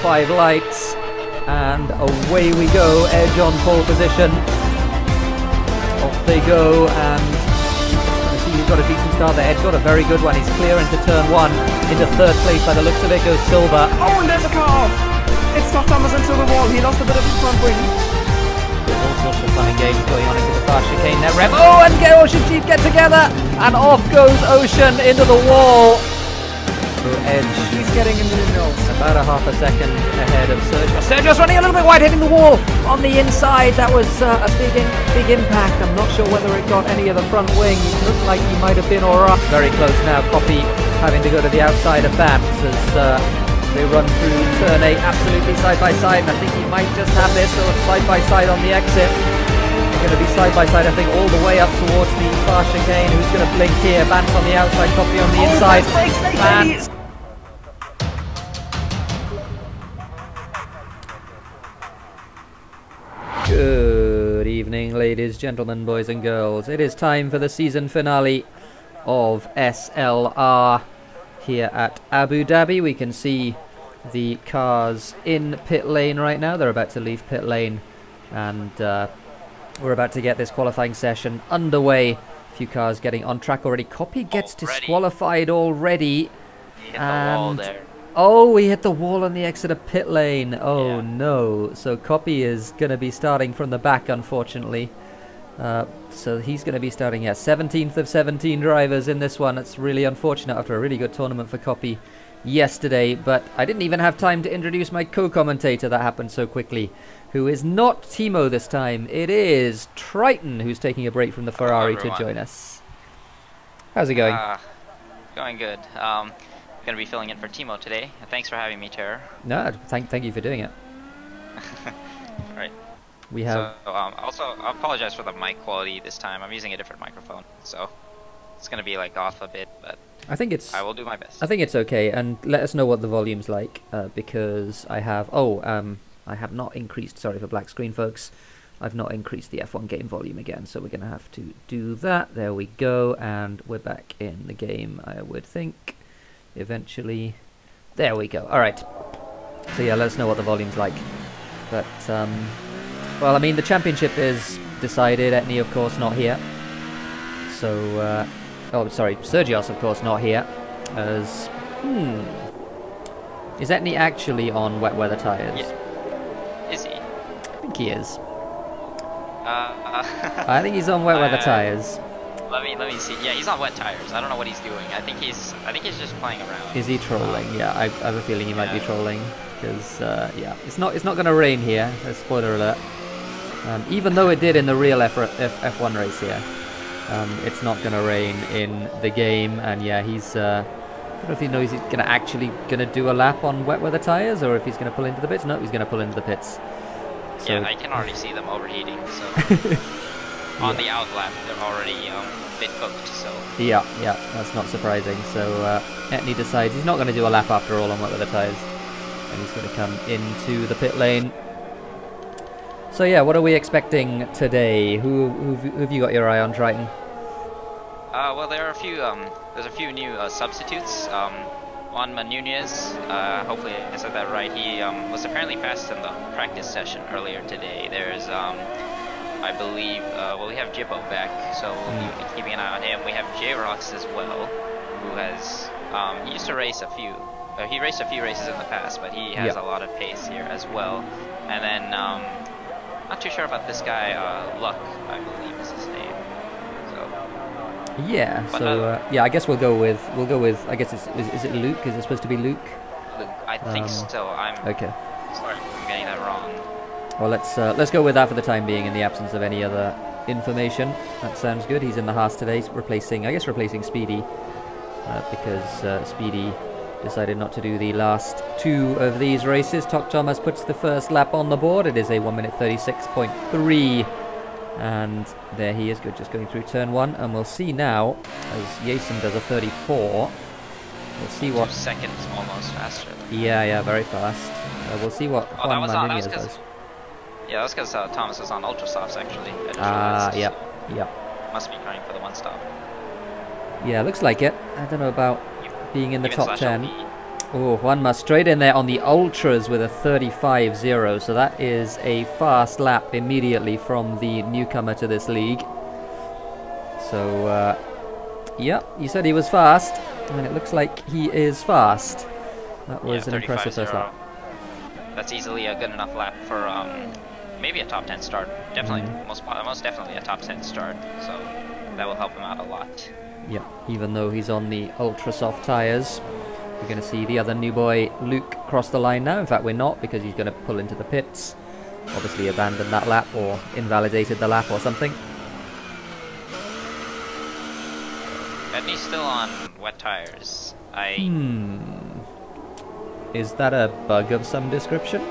5 lights. And away we go, Edge on pole position. Off they go, and I see he's got a decent start there. Edge got a very good one. He's clear into turn 1. Into 3rd place by the looks of it goes Silver. Oh, and there's a car off! It's not Thomas into the wall. He lost a bit of his front wing. There's all sorts of fun and games going on into the fast chicane there. Rev. Oh, and Ocean Chief get together, and off goes Ocean into the wall. So Edge, He's getting into the nose. about a half a second ahead of Sergio. Sergio's running a little bit wide, hitting the wall on the inside. That was a big impact. I'm not sure whether it got any of the front wing. It looked like he might have been alright. Very close now. Copy having to go to the outside of Bamps as they run through turn 8 absolutely side by side. And I think he might just have this sort of side by side on the exit. They're going to be side by side, I think, all the way up towards the far chicane. Who's going to blink here? Bamps on the outside, Copy on the inside. Bamps. Good evening, ladies, gentlemen, boys and girls. It is time for the season finale of SLR here at Abu Dhabi. We can see the cars in pit lane right now. They're about to leave pit lane, and we're about to get this qualifying session underway. A few cars getting on track already. Copy gets disqualified already. He hit the wall there. Oh, we hit the wall on the exit of pit lane. Oh, yeah. No. So Copy is going to be starting from the back, unfortunately. So he's going to be starting, 17th of 17 drivers in this one. It's really unfortunate after a really good tournament for Copy yesterday. But I didn't even have time to introduce my co-commentator. That happened so quickly. Who is not Thimo this time. It is Triton, who's taking a break from the Ferrari to join us. How's it going? Going good. Going to be filling in for Thimo today. Thanks for having me, Terror. No, thank you for doing it. Right. We have. So, also, I apologize for the mic quality this time. I'm using a different microphone, so it's going to be like off a bit, but I think it's. I will do my best. I think it's okay, and let us know what the volume's like, because I have. I have not increased. Sorry for black screen, folks. I've not increased the F1 game volume again, so we're going to have to do that. There we go, and we're back in the game, I would think. Eventually. There we go. Alright. So yeah, let us know what the volume's like. But, well, I mean, the championship is decided. Etney, of course, not here. So, oh, sorry, Sergios, of course, not here. As, is Etney actually on wet weather tyres? Yeah. Is he? I think he is. I think he's on wet weather tyres. Let me see. Yeah, he's on wet tires. I don't know what he's doing. I think he's just playing around. Is he trolling? Yeah, I have a feeling he might be trolling because yeah, it's not going to rain here. Spoiler alert. Even though it did in the real F1 race here, it's not going to rain in the game. And yeah, he's. I don't know if he knows he's going to do a lap on wet weather tires or if he's going to pull into the pits. No, he's going to pull into the pits. So yeah, I can already see them overheating. So. On the out lap, they're already bit cooked, so... Yeah, that's not surprising. So, Etney decides he's not going to do a lap after all on wet weather tyres. And he's going to come into the pit lane. So yeah, what are we expecting today? Who have you got your eye on, Triton? Well, there are a few, there's a few new substitutes. Juan Nunez, hopefully I said that right, he was apparently fast in the practice session earlier today. There's... I believe, well, we have Jibbo back, so we'll be keeping an eye on him. We have J-Rox as well, who has, he used to race a few, he raced a few races in the past, but he has a lot of pace here as well. And then, not too sure about this guy, Luck, I believe is his name. So. Yeah, but, so, yeah, I guess we'll go with, I guess is it Luke? Is it supposed to be Luke? Luke, I think so. Okay. Sorry, I'm getting that wrong. Well, let's go with that for the time being, in the absence of any other information. That sounds good. He's in the Haas today, replacing Speedy, because Speedy decided not to do the last 2 of these races. Tok Thomas puts the first lap on the board. It is a 1 minute 36.3, and there he is, good, just going through turn 1, and we'll see now as Jason does a 34. We'll see what 2 seconds almost faster. Yeah, very fast. We'll see what Juan Nunez does. Yeah, that's because Thomas was on ultra softs actually. Yep. Must be trying for the 1 stop. Yeah, looks like it. I don't know about being in the top 10. Oh, Juanma straight in there on the ultras with a 35.0, so that is a fast lap immediately from the newcomer to this league. So, yeah, you said he was fast, and it looks like he is fast. That was an impressive first lap. That's easily a good enough lap for maybe a top 10 start. Definitely, most definitely a top 10 start. So that will help him out a lot. Yeah, even though he's on the ultra soft tires. We're going to see the other new boy, Luke, cross the line now. In fact, we're not, because he's going to pull into the pits. Obviously abandoned that lap or invalidated the lap or something. And he's still on wet tires. Is that a bug of some description?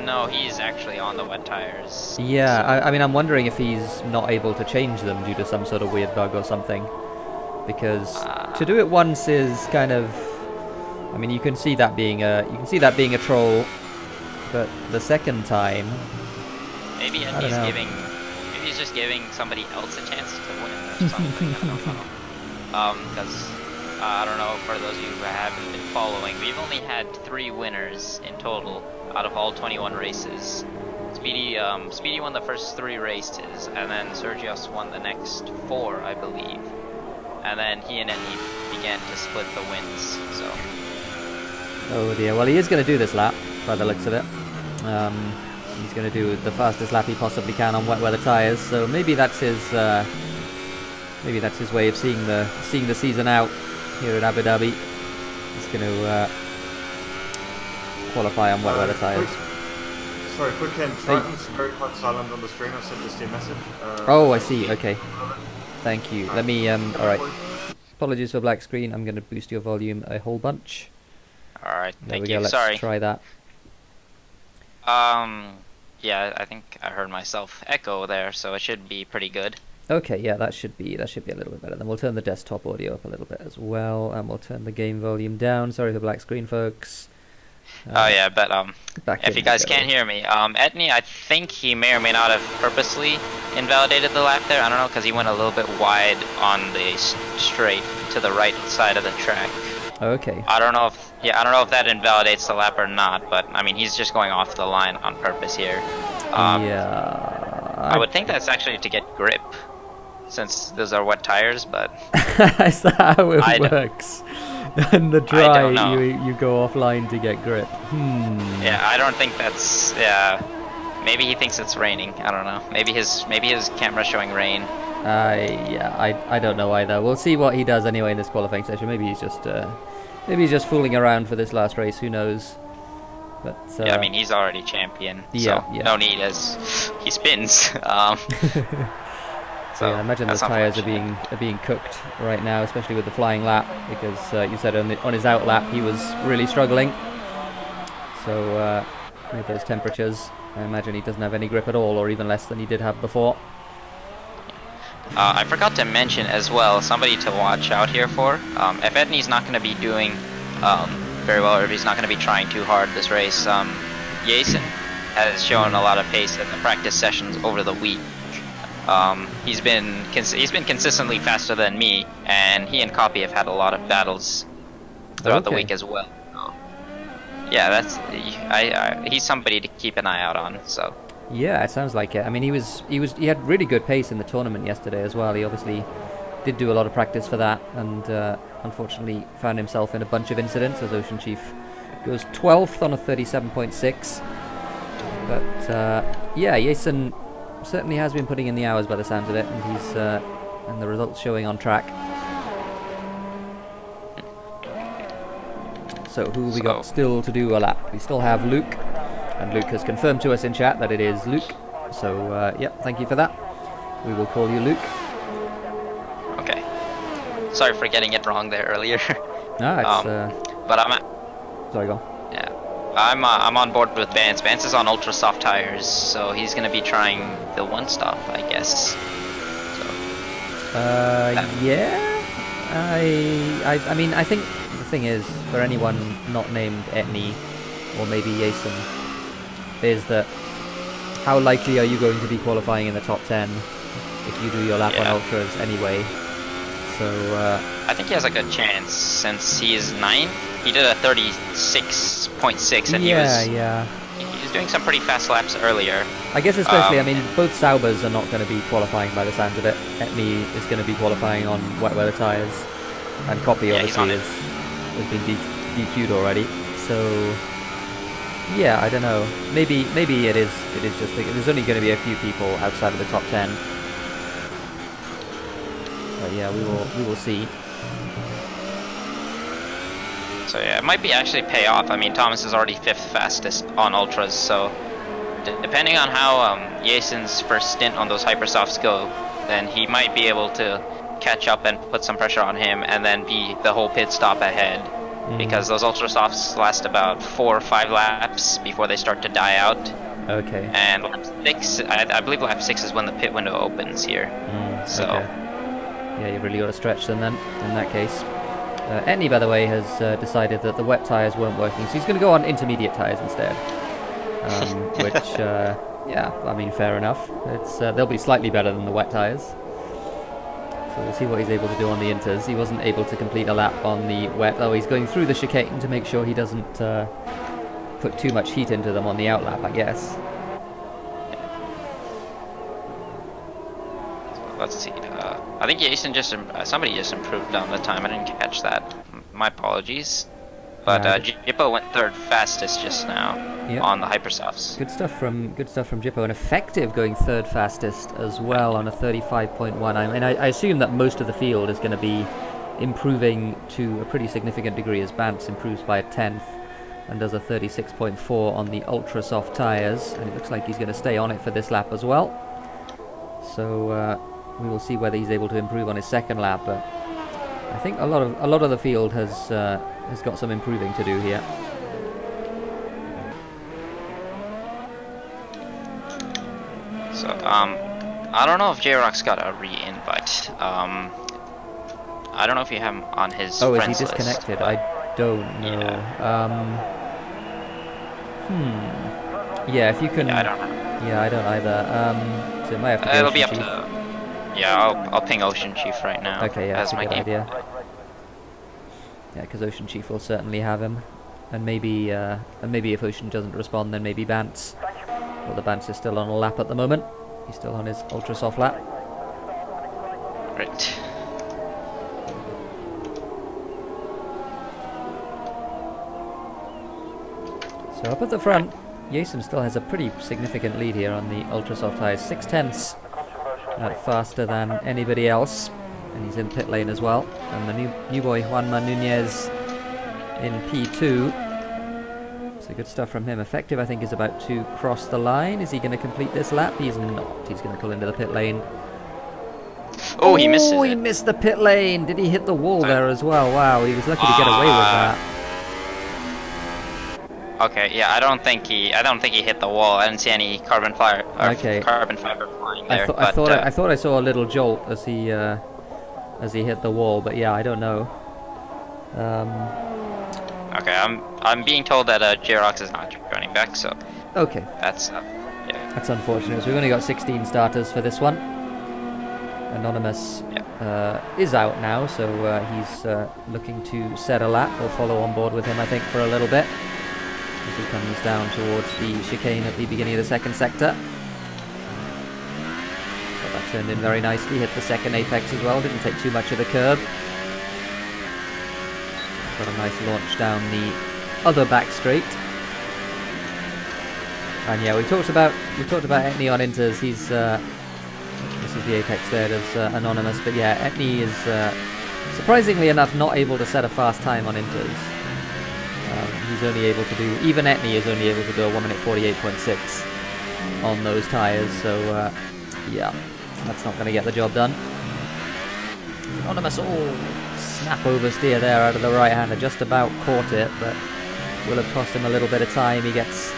No, he's actually on the wet tires. Yeah, so. I mean, I'm wondering if he's not able to change them due to some sort of weird bug or something. Because to do it once is kind of... I mean, you can see that being a troll, but the second time, maybe he's just giving somebody else a chance to win or something. I don't know. Because I don't know, for those of you who haven't been following, we've only had 3 winners in total out of all 21 races. Speedy won the first 3 races, and then Sergios won the next 4, I believe. And then he and Etney began to split the wins. So. Oh dear. Well, he is going to do this lap, by the looks of it. He's going to do the fastest lap he possibly can on wet weather tyres. So maybe that's his way of seeing the season out here at Abu Dhabi. He's going to qualify on wet weather tyres. Sorry, quick hint. Triton's very quite silent on the stream. I sent this to your message. Oh, I see. Okay. Thank you. Let me. All right. Apologies for black screen. I'm going to boost your volume a whole bunch. All right. Thank you. Let's try that. Yeah, I think I heard myself echo there, so it should be pretty good. Okay, yeah, that should be a little bit better. Then we'll turn the desktop audio up a little bit as well, and we'll turn the game volume down. Sorry for black screen, folks. Oh yeah, but if you guys can't hear me, Etney, I think he may or may not have purposely invalidated the lap there. I don't know, because he went a little bit wide on the straight to the right side of the track. Okay. I don't know if that invalidates the lap or not, but I mean, he's just going off the line on purpose here. Yeah. I would think that's actually to get grip, since those are wet tires, but... Is that how it works? And the dry, you go offline to get grip. Yeah, I don't think that's... Yeah, maybe he thinks it's raining. I don't know. Maybe his camera's showing rain. Yeah, I don't know either. We'll see what he does anyway in this qualifying session. Maybe he's just fooling around for this last race. Who knows? But yeah, I mean, he's already champion. Yeah, so no need as he spins. So yeah, I imagine the tyres are being cooked right now, especially with the flying lap, because you said on his out lap he was really struggling. So with those temperatures, I imagine he doesn't have any grip at all, or even less than he did have before. I forgot to mention as well, somebody to watch out here for. If Etney's not going to be doing very well, or if he's not going to be trying too hard this race, Jason has shown a lot of pace in the practice sessions over the week. He's been consistently faster than me, and he and Copy have had a lot of battles throughout the week as well. Yeah, he's somebody to keep an eye out on. So. Yeah, it sounds like it. I mean, he had really good pace in the tournament yesterday as well. He obviously did do a lot of practice for that, and unfortunately found himself in a bunch of incidents as Ocean Chief goes 12th on a 37.6. But yeah, Jason certainly has been putting in the hours by the sounds of it, and he's and the results showing on track. So who have we got still to do a lap? We still have Luke, and Luke has confirmed to us in chat that it is Luke. So yeah, thank you for that. We will call you Luke. Okay. Sorry for getting it wrong there earlier. Ah, it's but I'm. Sorry, go on. Yeah. I'm on board with Vance. Vance is on ultra soft tires, so he's gonna be trying the one stop, I guess. So. Yeah. I mean, I think the thing is, for anyone not named Etney or maybe Jason, is that how likely are you going to be qualifying in the top 10 if you do your lap on ultras anyway? So I think he has a good chance since he is 9th. He did a 36.6, and he was doing some pretty fast laps earlier. I guess especially, I mean, both Saubers are not going to be qualifying by the sounds of it. Etney is going to be qualifying on wet weather tyres, and Copy obviously has been DQ'd already. So yeah, I don't know. Maybe it is just there's only going to be a few people outside of the top 10. But yeah, we will see. So yeah, it might be actually pay off. I mean, Thomas is already 5th fastest on ultras, so depending on how Jason's first stint on those hypersofts go, then he might be able to catch up and put some pressure on him, and then be the whole pit stop ahead. Because those ultra softs last about 4 or 5 laps before they start to die out. Okay. And lap 6, I believe lap 6 is when the pit window opens here. So. Okay. Yeah, you really got to stretch them then, in that case. Etney, by the way, has decided that the wet tyres weren't working, so he's going to go on intermediate tyres instead. Which, yeah, I mean, fair enough. They'll be slightly better than the wet tyres. So we'll see what he's able to do on the inters. He wasn't able to complete a lap on the wet, though he's going through the chicane to make sure he doesn't put too much heat into them on the outlap, I guess. Let's see. I think Jason somebody just improved on the time. I didn't catch that. My apologies. But Jippo went 3rd fastest just now on the hypersofts. Good stuff from Jippo, and Effective going 3rd fastest as well on a 35.1. I mean, I assume that most of the field is going to be improving to a pretty significant degree as Bantz improves by a 10th and does a 36.4 on the ultra soft tyres, and it looks like he's going to stay on it for this lap as well. So we will see whether he's able to improve on his 2nd lap, but I think a lot of the field has got some improving to do here. So I don't know if J-Rock's got a re-invite. I don't know if you have him on his friends list. Oh, is he disconnected? I don't know. Yeah. Yeah, if you can. Yeah, I don't know. Yeah, I don't either. So it might have to be It'll be up Chief. to. Yeah, I'll ping Ocean Chief right now. Okay, yeah, that's a good game. idea. Yeah, because Ocean Chief will certainly have him, and maybe if Ocean doesn't respond, then maybe Bantz. Well, the Bantz is still on a lap at the moment. He's still on his ultra soft lap. Right. So up at the front, Jason still has a pretty significant lead here on the ultra soft tyres. 6/10 faster than anybody else, and he's in pit lane as well. And the new boy Juanma Nunez in P2. So good stuff from him. Effective, I think, is about to cross the line. Is he going to complete this lap? He's not. He's going to pull into the pit lane. Oh, he missed it. Oh, he missed the pit lane. Did he hit the wall there as well? Wow, he was lucky to get away with that. Okay, yeah, I don't think he hit the wall. I didn't see any carbon fiber flying there. I thought I saw a little jolt as he hit the wall, but yeah, I don't know. Okay, I'm being told that J-Rox is not joining back, so okay, that's yeah. That's unfortunate. So we've only got 16 starters for this one. Anonymous is out now, so he's looking to set a lap. We'll follow on board with him, I think, for a little bit as he comes down towards the chicane at the beginning of the 2nd sector. Got that turned in very nicely, hit the 2nd apex as well, didn't take too much of the curb. Got a nice launch down the other back straight. And yeah, we talked about Etney on inters. He's this is the apex there, there's Anonymous, but yeah, Etney is surprisingly enough not able to set a fast time on inters. He's only able to do, even Etney is only able to do a 1 minute 48.6 on those tyres, so yeah, that's not going to get the job done. Anonymous, snap oversteer there out of the right hander, just about caught it, but will have cost him a little bit of time. He gets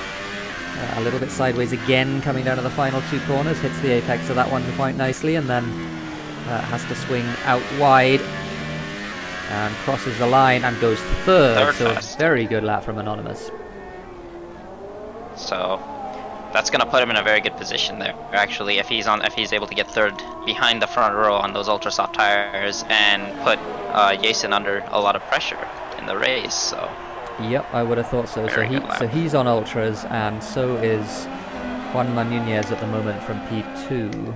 a little bit sideways again coming down to the final 2 corners, hits the apex of that one quite nicely, and then has to swing out wide and crosses the line and goes third. So a very good lap from Anonymous. So that's gonna put him in a very good position there. Actually, if he's able to get third behind the front row on those ultra soft tires and put Jason under a lot of pressure in the race. So. Yep, I would have thought so. So he's on ultras, and so is Juanma Nunez at the moment from P2.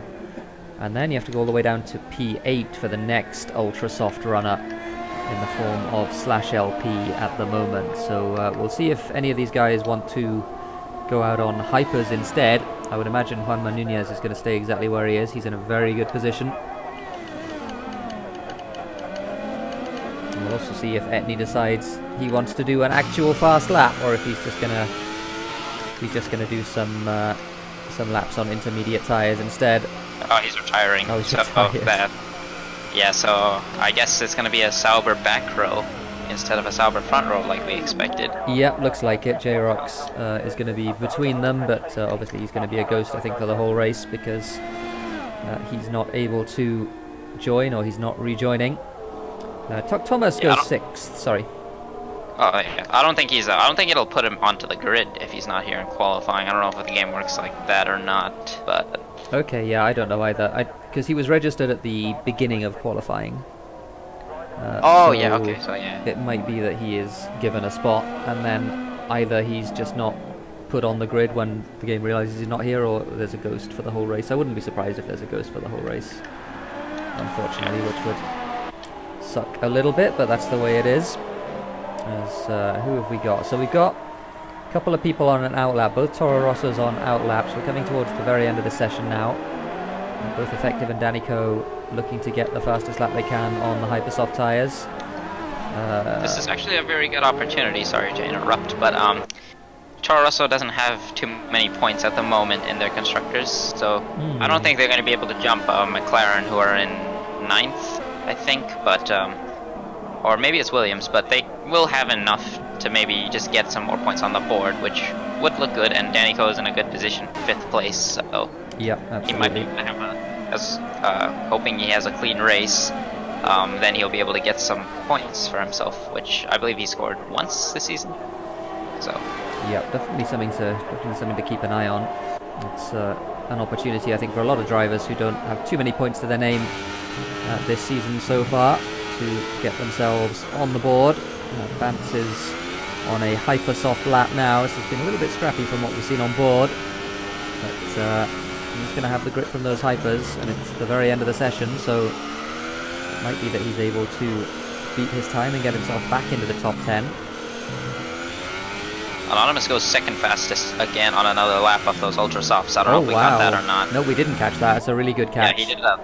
And then you have to go all the way down to P8 for the next ultra soft runner in the form of /LP at the moment. So we'll see if any of these guys want to go out on hypers instead. I would imagine Juanma Nunez is going to stay exactly where he is. He's in a very good position. And we'll also see if Etney decides he wants to do an actual fast lap, or if he's just gonna do some laps on intermediate tires instead. Oh, he's retiring. Oh, he's retired. Yeah, so I guess it's gonna be a Sauber back row instead of a Sauber front row like we expected. Yep, looks like it. J-Rox is going to be between them, but obviously he's going to be a ghost, I think, for the whole race, because he's not able to join, or he's not rejoining. Thomas goes 6th. Sorry. Oh yeah, I don't think it'll put him onto the grid if he's not here in qualifying. I don't know if the game works like that or not, but. Okay, yeah, I don't know either. Because he was registered at the beginning of qualifying. Oh, so yeah, okay, so yeah. It might be that he is given a spot, and then either he's just not put on the grid when the game realizes he's not here, or there's a ghost for the whole race. I wouldn't be surprised if there's a ghost for the whole race, unfortunately, which would suck a little bit, but that's the way it is. As, who have we got? So we've got a couple of people on an outlap, both Toro Rosso's on outlaps. We're coming towards the very end of the session now. Both Effective and Danico looking to get the fastest lap they can on the Hypersoft tyres. This is actually a very good opportunity, sorry to interrupt, but Toro Rosso doesn't have too many points at the moment in their constructors, so I don't think they're going to be able to jump McLaren, who are in 9th, I think, but or maybe it's Williams, but they will have enough to maybe just get some more points on the board, which would look good, and Danico is in a good position, 5th place, so yep, absolutely. He might be able to have hoping he has a clean race, then he'll be able to get some points for himself, which I believe he scored once this season. So. Yep, definitely something to keep an eye on. It's an opportunity, I think, for a lot of drivers who don't have too many points to their name this season so far to get themselves on the board. Vance is on a Hypersoft lap now. This has been a little bit scrappy from what we've seen on board, but he's going to have the grip from those hypers, and it's the very end of the session, so it might be that he's able to beat his time and get himself back into the top 10. Anonymous goes 2nd fastest again on another lap of those ultra softs. I don't know if we got that or not. No, we didn't catch that. It's a really good catch. Yeah, he did a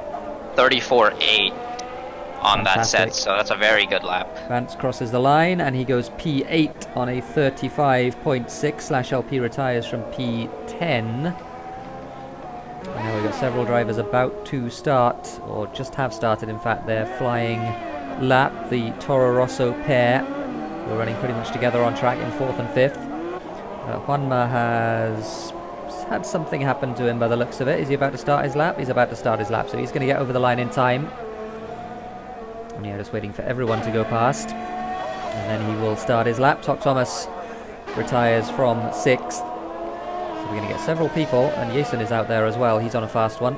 34.8 on that set, so that's a very good lap. Vance crosses the line, and he goes P8 on a 35.6. /LP retires from P10. Now we've got several drivers about to start, or just have started in fact, their flying lap. The Toro Rosso pair were running pretty much together on track in 4th and 5th. Juanma has had something happen to him by the looks of it. Is he about to start his lap? He's about to start his lap, so he's going to get over the line in time. And yeah, just waiting for everyone to go past. And then he will start his lap. Thomas retires from 6th. So we're going to get several people, and Jason is out there as well. He's on a fast one.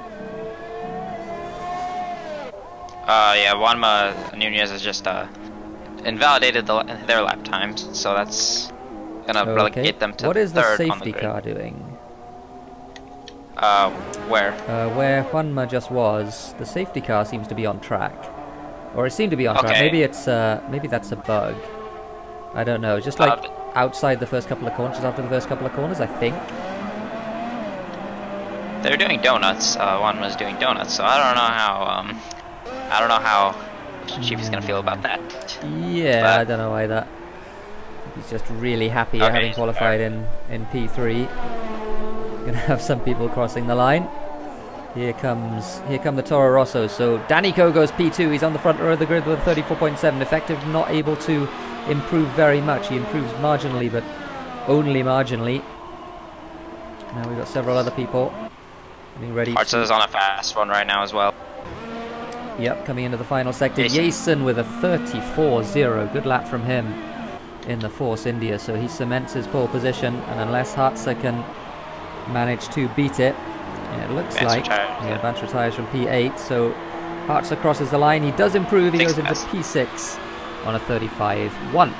Yeah, Juanma Nunez has just invalidated their lap times, so that's gonna relegate them to what is the third safety on the grid. car doing? Where? Where Juanma just was, the safety car seems to be on track, or it seemed to be on track. Maybe it's maybe that's a bug. I don't know. Just like outside the first couple of corners, just after the first couple of corners, I think. They're doing donuts. Juanma's doing donuts, so I don't know how Chiefy's gonna feel about that. Yeah, but I don't know either. He's just really happy at having qualified in P3. Gonna have some people crossing the line. Here come the Toro Rosso. So Danico goes P2. He's on the front row of the grid with 34.7. Effective, not able to improve very much. He improves marginally, but only marginally. Now we've got several other people getting ready. Hartza's on a fast one right now as well. Yep, coming into the final sector. Jason with a 34.0. Good lap from him in the Force India. So he cements his pole position, and unless Hartza can managed to beat it. Yeah, it looks like Vance retires from P8, so Hartzler crosses the line. He does improve. He goes into P6 on a 35-1.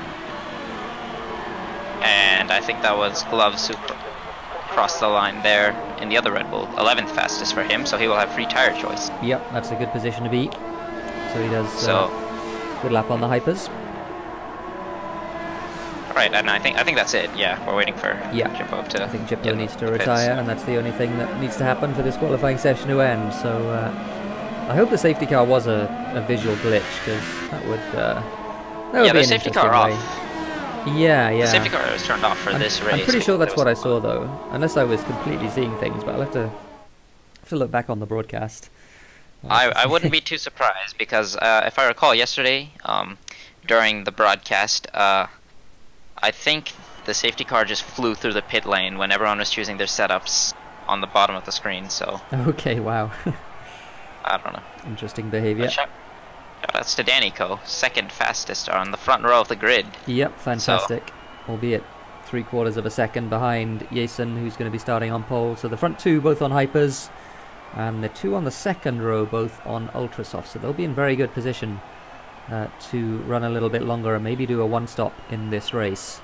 And I think that was Gloves who crossed the line there in the other Red Bull. 11th fastest for him, so he will have free tire choice. Yep, that's a good position to be. So he does good lap on the hypers. Right, and I think that's it. Yeah, we're waiting for Jippo to. I think Jippo needs to retire, and that's the only thing that needs to happen for this qualifying session to end. So I hope the safety car was a visual glitch, because that would be the an safety car way. off. Yeah. The safety car was turned off for this race. I'm pretty sure that's what I saw, though, unless I was completely seeing things. But I'll have to look back on the broadcast. I wouldn't be too surprised, because if I recall yesterday, during the broadcast, I think the safety car just flew through the pit lane when everyone was choosing their setups on the bottom of the screen, so... Okay, wow. I don't know. Interesting behavior. Shoutouts to Danico, second fastest on the front row of the grid. Yep, fantastic. So. Albeit 3/4 of a second behind Jason, who's going to be starting on pole. So the front two both on hypers, and the two on the second row both on ultra soft. So they'll be in very good position to run a little bit longer and maybe do a one-stop in this race.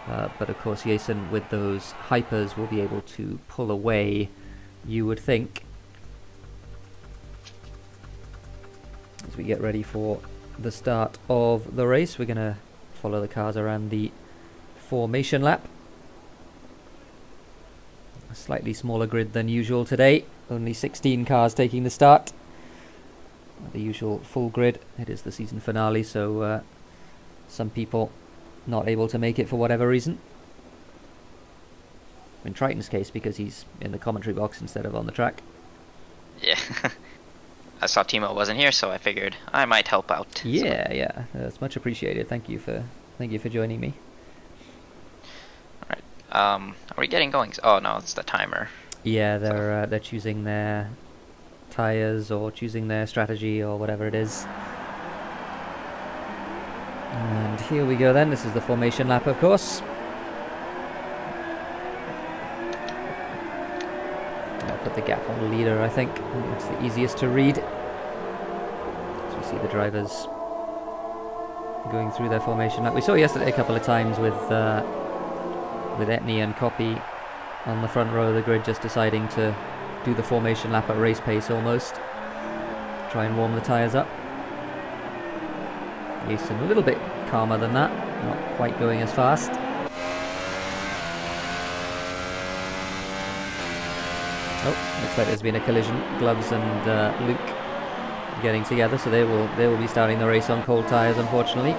But of course Jason with those hypers will be able to pull away, you would think. As we get ready for the start of the race, we're going to follow the cars around the formation lap. A slightly smaller grid than usual today, only 16 cars taking the start. The usual full grid. It is the season finale, so some people not able to make it for whatever reason. In Triton's case, because he's in the commentary box instead of on the track. Yeah. I saw Thimo wasn't here, so I figured I might help out. Yeah, that's much appreciated. Thank you for joining me. All right. Are we getting going? Oh no, it's the timer. Yeah, they're choosing their tires or choosing their strategy or whatever it is. And here we go then. This is the formation lap, of course. I'll put the gap on the leader, I think. It's the easiest to read. So we see the drivers going through their formation lap. We saw yesterday a couple of times with Etney and Copy on the front row of the grid just deciding to do the formation lap at race pace almost. Try and warm the tyres up. Jason a little bit calmer than that, not quite going as fast. Oh, looks like there's been a collision. Gloves and Luke getting together, so they will be starting the race on cold tyres, unfortunately.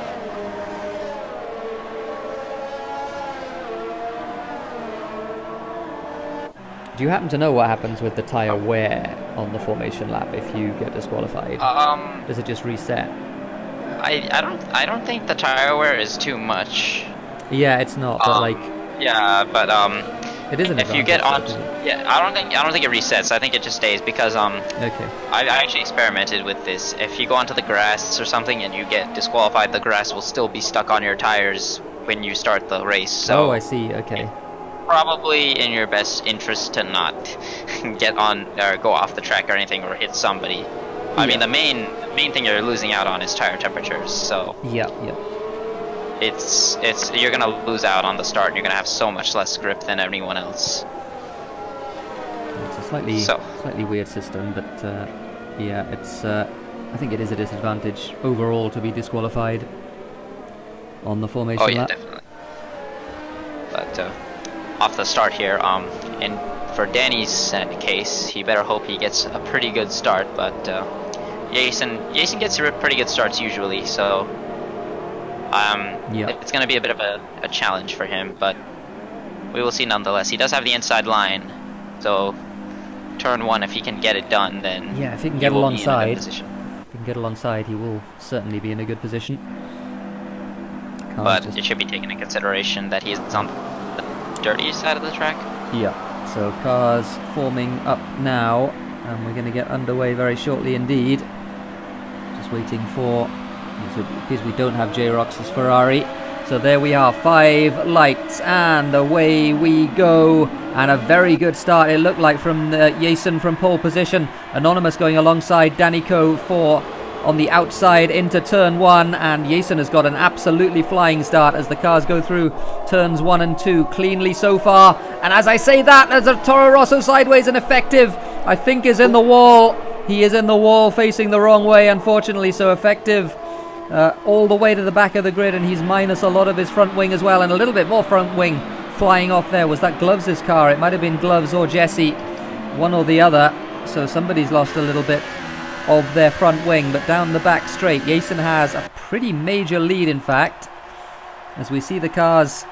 Do you happen to know what happens with the tyre wear on the formation lap if you get disqualified? Does it just reset? I don't think the tire wear is too much. Yeah, it's not, but like... Yeah, but it is an if you get on... Yeah, I don't think it resets. I think it just stays because okay. I actually experimented with this. If you go onto the grass or something and you get disqualified, the grass will still be stuck on your tires when you start the race. So oh, I see. Okay. Probably in your best interest to not get on or go off the track or anything or hit somebody. I mean, the main thing you're losing out on is tire temperatures. So yeah. It's you're gonna lose out on the start. And you're gonna have so much less grip than anyone else. It's a slightly weird system, but yeah, it's I think it is a disadvantage overall to be disqualified on the formation lap. Oh yeah, definitely. But off the start here, and for Danny's case, he better hope he gets a pretty good start. But Jason gets pretty good starts usually, so it's going to be a bit of a challenge for him. But we will see nonetheless. He does have the inside line, so turn one, if he can get it done, then yeah, if he can get alongside, he will certainly be in a good position. But it should be taken into consideration that he's on the dirty side of the track. Yeah. So cars forming up now, and we're going to get underway very shortly indeed. Just waiting for, because we don't have J-Rox's Ferrari, So there we are, 5 lights, and away we go. And a very good start, it looked like, from Jason from pole position. Anonymous going alongside Danico on the outside into turn 1, and Jason has got an absolutely flying start as the cars go through turns 1 and 2 cleanly so far. And as I say that, there's a Toro Rosso sideways, and Effective, I think, is in the wall. He is in the wall facing the wrong way, unfortunately, so Effective all the way to the back of the grid, and he's minus a lot of his front wing as well, and a little bit more front wing flying off there. Was that Gloves' car? It might have been Gloves or Jesse, one or the other. So somebody's lost a little bit of their front wing, but down the back straight, Jason has a pretty major lead, in fact, as we see the cars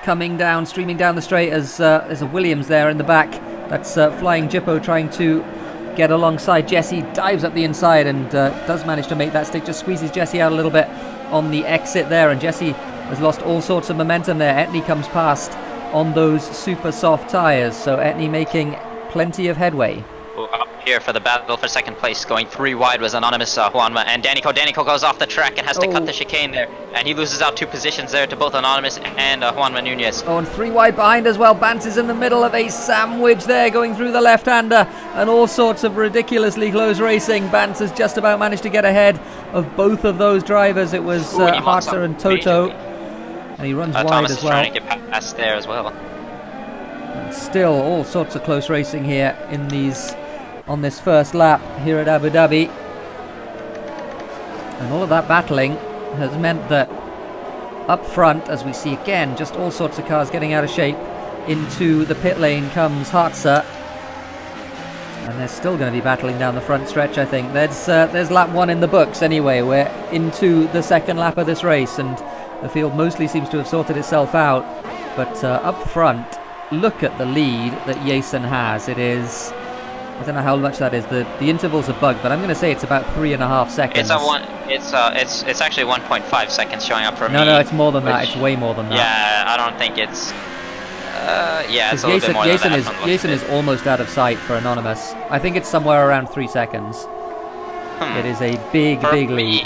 coming down, streaming down the straight, as there's a Williams there in the back. That's Flying Jippo trying to get alongside Jesse, dives up the inside and does manage to make that stick, just squeezes Jesse out a little bit on the exit there, and Jesse has lost all sorts of momentum there. Etney comes past on those super soft tyres, so Etney making plenty of headway. Up here for the battle for second place, going 3 wide was Anonymous, Juanma, and Danico. Danico goes off the track and has to cut the chicane there, and he loses out 2 positions there to both Anonymous and Juanma Nunez. Oh, and 3 wide behind as well. Bance is in the middle of a sandwich there, going through the left-hander, and all sorts of ridiculously close racing. Bance has just about managed to get ahead of both of those drivers. It was Hartzer and Toto, and he runs wide Thomas as well. Trying to get past there as well. And still all sorts of close racing here in these on this first lap here at Abu Dhabi, and all of that battling has meant that up front, as we see again, just all sorts of cars getting out of shape. Into the pit lane comes Hartzer, and they're still going to be battling down the front stretch. I think there's lap 1 in the books anyway. We're into the second lap of this race, and the field mostly seems to have sorted itself out, but up front, look at the lead that Jason has. It is, I don't know how much that is. The interval's a bug, but I'm going to say it's about 3.5 seconds. It's actually 1.5 seconds showing up for me. No, it's more than that. It's way more than that. Yeah, I don't think it's. Yeah, it's a little bit more Jason than that. Jason is almost out of sight for Anonymous. I think it's somewhere around 3 seconds. It is a big lead.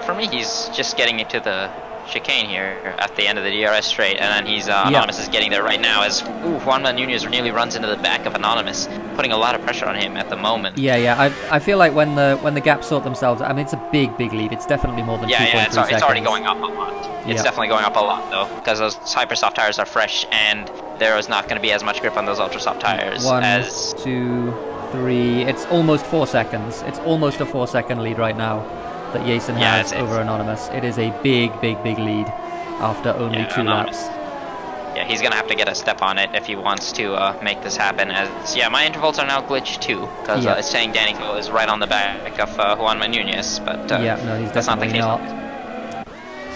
For me, he's just getting into the chicane here at the end of the DRS straight, and then he's Anonymous is getting there right now as Juanma Nunez nearly runs into the back of Anonymous, putting a lot of pressure on him at the moment. Yeah. I feel like when the gaps sort themselves, I mean, it's a big lead. It's definitely more than 2.3 seconds. It's already going up a lot. It's definitely going up a lot though, because those hyper soft tires are fresh, and there is not going to be as much grip on those ultra soft tires. 1, 2, 3. It's almost 4 seconds. It's almost a 4-second lead right now that Jason has over Anonymous. It is a big lead after only 2 laps. Yeah, he's gonna have to get a step on it if he wants to make this happen. As my intervals are now glitched too, because it's saying Danico is right on the back of Juanma Nunez, but no, he's definitely not.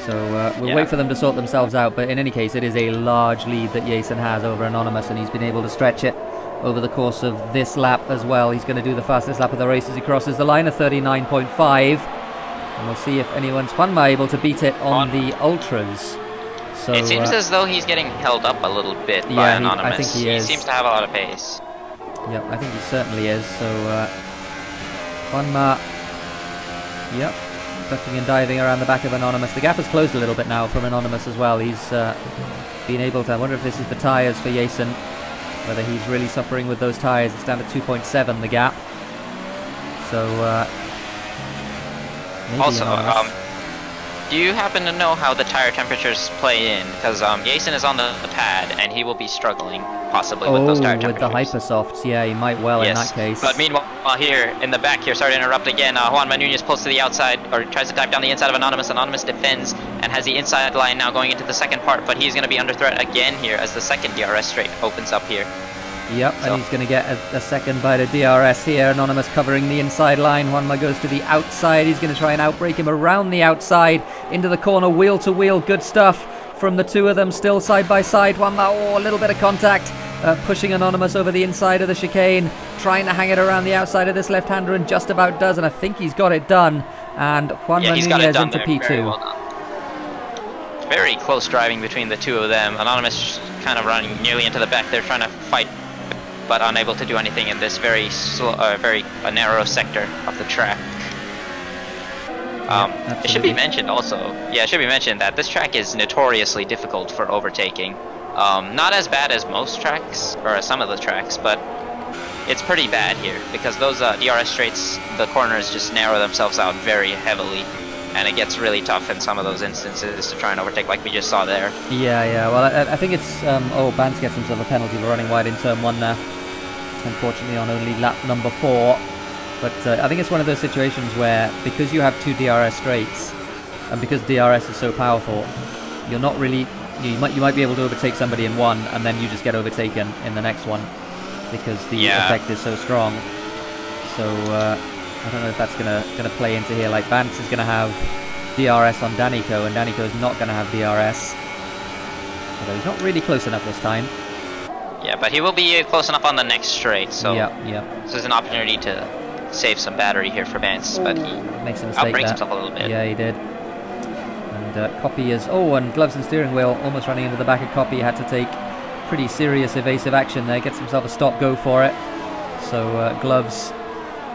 So we'll wait for them to sort themselves out, but in any case, it is a large lead that Jason has over Anonymous, and he's been able to stretch it over the course of this lap as well. He's going to do the fastest lap of the race as he crosses the line of 39.5. And we'll see if anyone's Juanma able to beat it on the ultras. So it seems as though he's getting held up a little bit by Anonymous. I think he is. He seems to have a lot of pace. Yep, I think he certainly is. So Juanma, ducking and diving around the back of Anonymous. The gap has closed a little bit now from Anonymous as well. He's been able to, I wonder if this is the tyres for Jason, whether he's really suffering with those tyres. It's down to 2.7, the gap. So also, do you happen to know how the tire temperatures play in? Because Jason is on the pad, and he will be struggling, possibly, with those tire temperatures. With the hypersofts, yeah, he might well in that case. But meanwhile, here, in the back here, sorry to interrupt again, Juanma Nunez pulls to the outside, or tries to dive down the inside of Anonymous. Anonymous defends, and has the inside line now going into the second part, but he's going to be under threat again here, as the second DRS straight opens up here. Yep, and he's going to get a second bite of DRS here. Anonymous covering the inside line. Juanma goes to the outside. He's going to try and outbrake him around the outside into the corner, wheel to wheel. Good stuff from the two of them, still side by side. Juanma, a little bit of contact, pushing Anonymous over the inside of the chicane, trying to hang it around the outside of this left-hander, and just about does, and I think he's got it done. And Juanma Nunez into P2. Very well done. Very close driving between the two of them. Anonymous kind of running nearly into the back. They're trying to fight, but unable to do anything in this very narrow sector of the track. It should be mentioned also. Yeah, it should be mentioned that this track is notoriously difficult for overtaking. Not as bad as most tracks, or some of the tracks, but it's pretty bad here because those DRS straights, the corners just narrow themselves out very heavily, and it gets really tough in some of those instances to try and overtake, like we just saw there. Yeah. Well, I think it's Bance gets himself a penalty for running wide in turn 1 there. Unfortunately, on only lap number 4. But I think it's one of those situations where, because you have 2 DRS straights, and because DRS is so powerful, you're not really. You might be able to overtake somebody in one, and then you just get overtaken in the next one, because the effect is so strong. So I don't know if that's gonna play into here. Like, Vance is gonna have DRS on Danico, and Danico is not gonna have DRS. Although he's not really close enough this time. Yeah, but he will be close enough on the next straight. So yeah. This is an opportunity to save some battery here for Vance, but he makes a mistake outbrakes there. himself a little bit. Yeah, he did. And Copy is... Oh, and Gloves and steering wheel almost running into the back of Copy. Had to take pretty serious evasive action there. Gets himself a stop go for it. So Gloves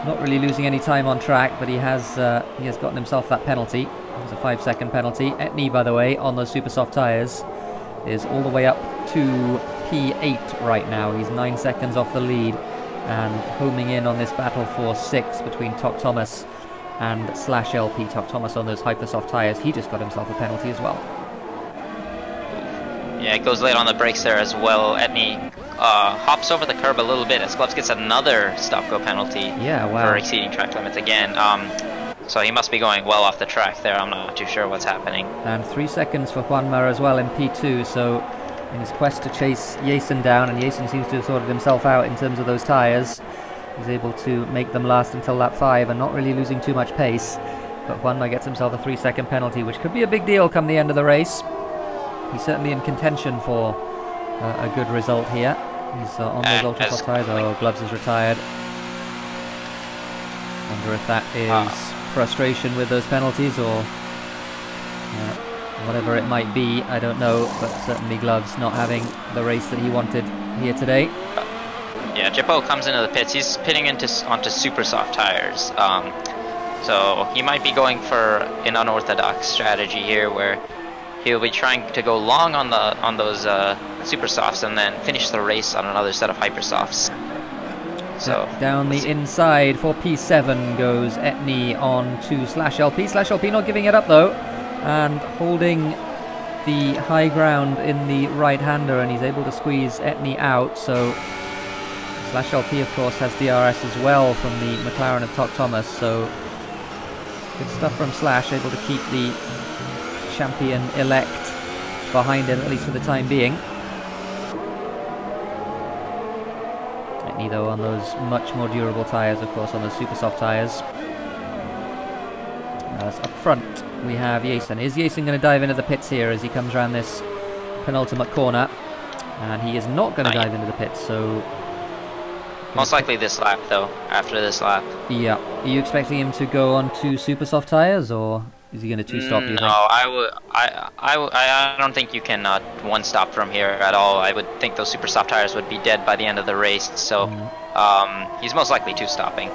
not really losing any time on track, but he has gotten himself that penalty. It was a 5-second penalty. Etney, by the way, on those super soft tyres, is all the way up to P8 right now. He's 9 seconds off the lead, and homing in on this battle for 6 between Tok Thomas and /LP. Tok Thomas on those hyper soft tyres. He just got himself a penalty as well. Yeah, it goes late on the brakes there as well. Etney hops over the curb a little bit as Gloves gets another stop-go penalty for exceeding track limits again. So he must be going well off the track there. I'm not too sure what's happening. And 3 seconds for Juanma as well in P2. So in his quest to chase Jason down, and Jason seems to have sorted himself out in terms of those tyres, he's able to make them last until lap 5 and not really losing too much pace. But Juanma gets himself a 3-second penalty, which could be a big deal come the end of the race. He's certainly in contention for a good result here. He's on those ultra soft tyres. Oh, Gloves is retired. Wonder if that is frustration with those penalties, or whatever it might be. I don't know, but certainly Gloves not having the race that he wanted here today. Yeah, Jippo comes into the pits. He's pitting onto super soft tires. So he might be going for an unorthodox strategy here, where he'll be trying to go long on those super softs and then finish the race on another set of hyper softs. So down the inside for P7 goes Etney on to /LP. /LP not giving it up though, and holding the high ground in the right-hander, and he's able to squeeze Etney out. So /LP of course has DRS as well from the McLaren of Tok Thomas. So good stuff from Slash, able to keep the champion-elect behind him, at least for the time being. Etney though on those much more durable tyres, of course, on those super soft tyres. As up front we have Jason. Is Jason going to dive into the pits here as he comes around this penultimate corner? And he is not going to dive into the pits, so... Most likely this lap though, after this lap. Yeah. Are you expecting him to go on to super soft tyres, or is he going to two-stop, you think? No, I don't think you can one-stop from here at all. I would think those super soft tires would be dead by the end of the race, so he's most likely two-stopping.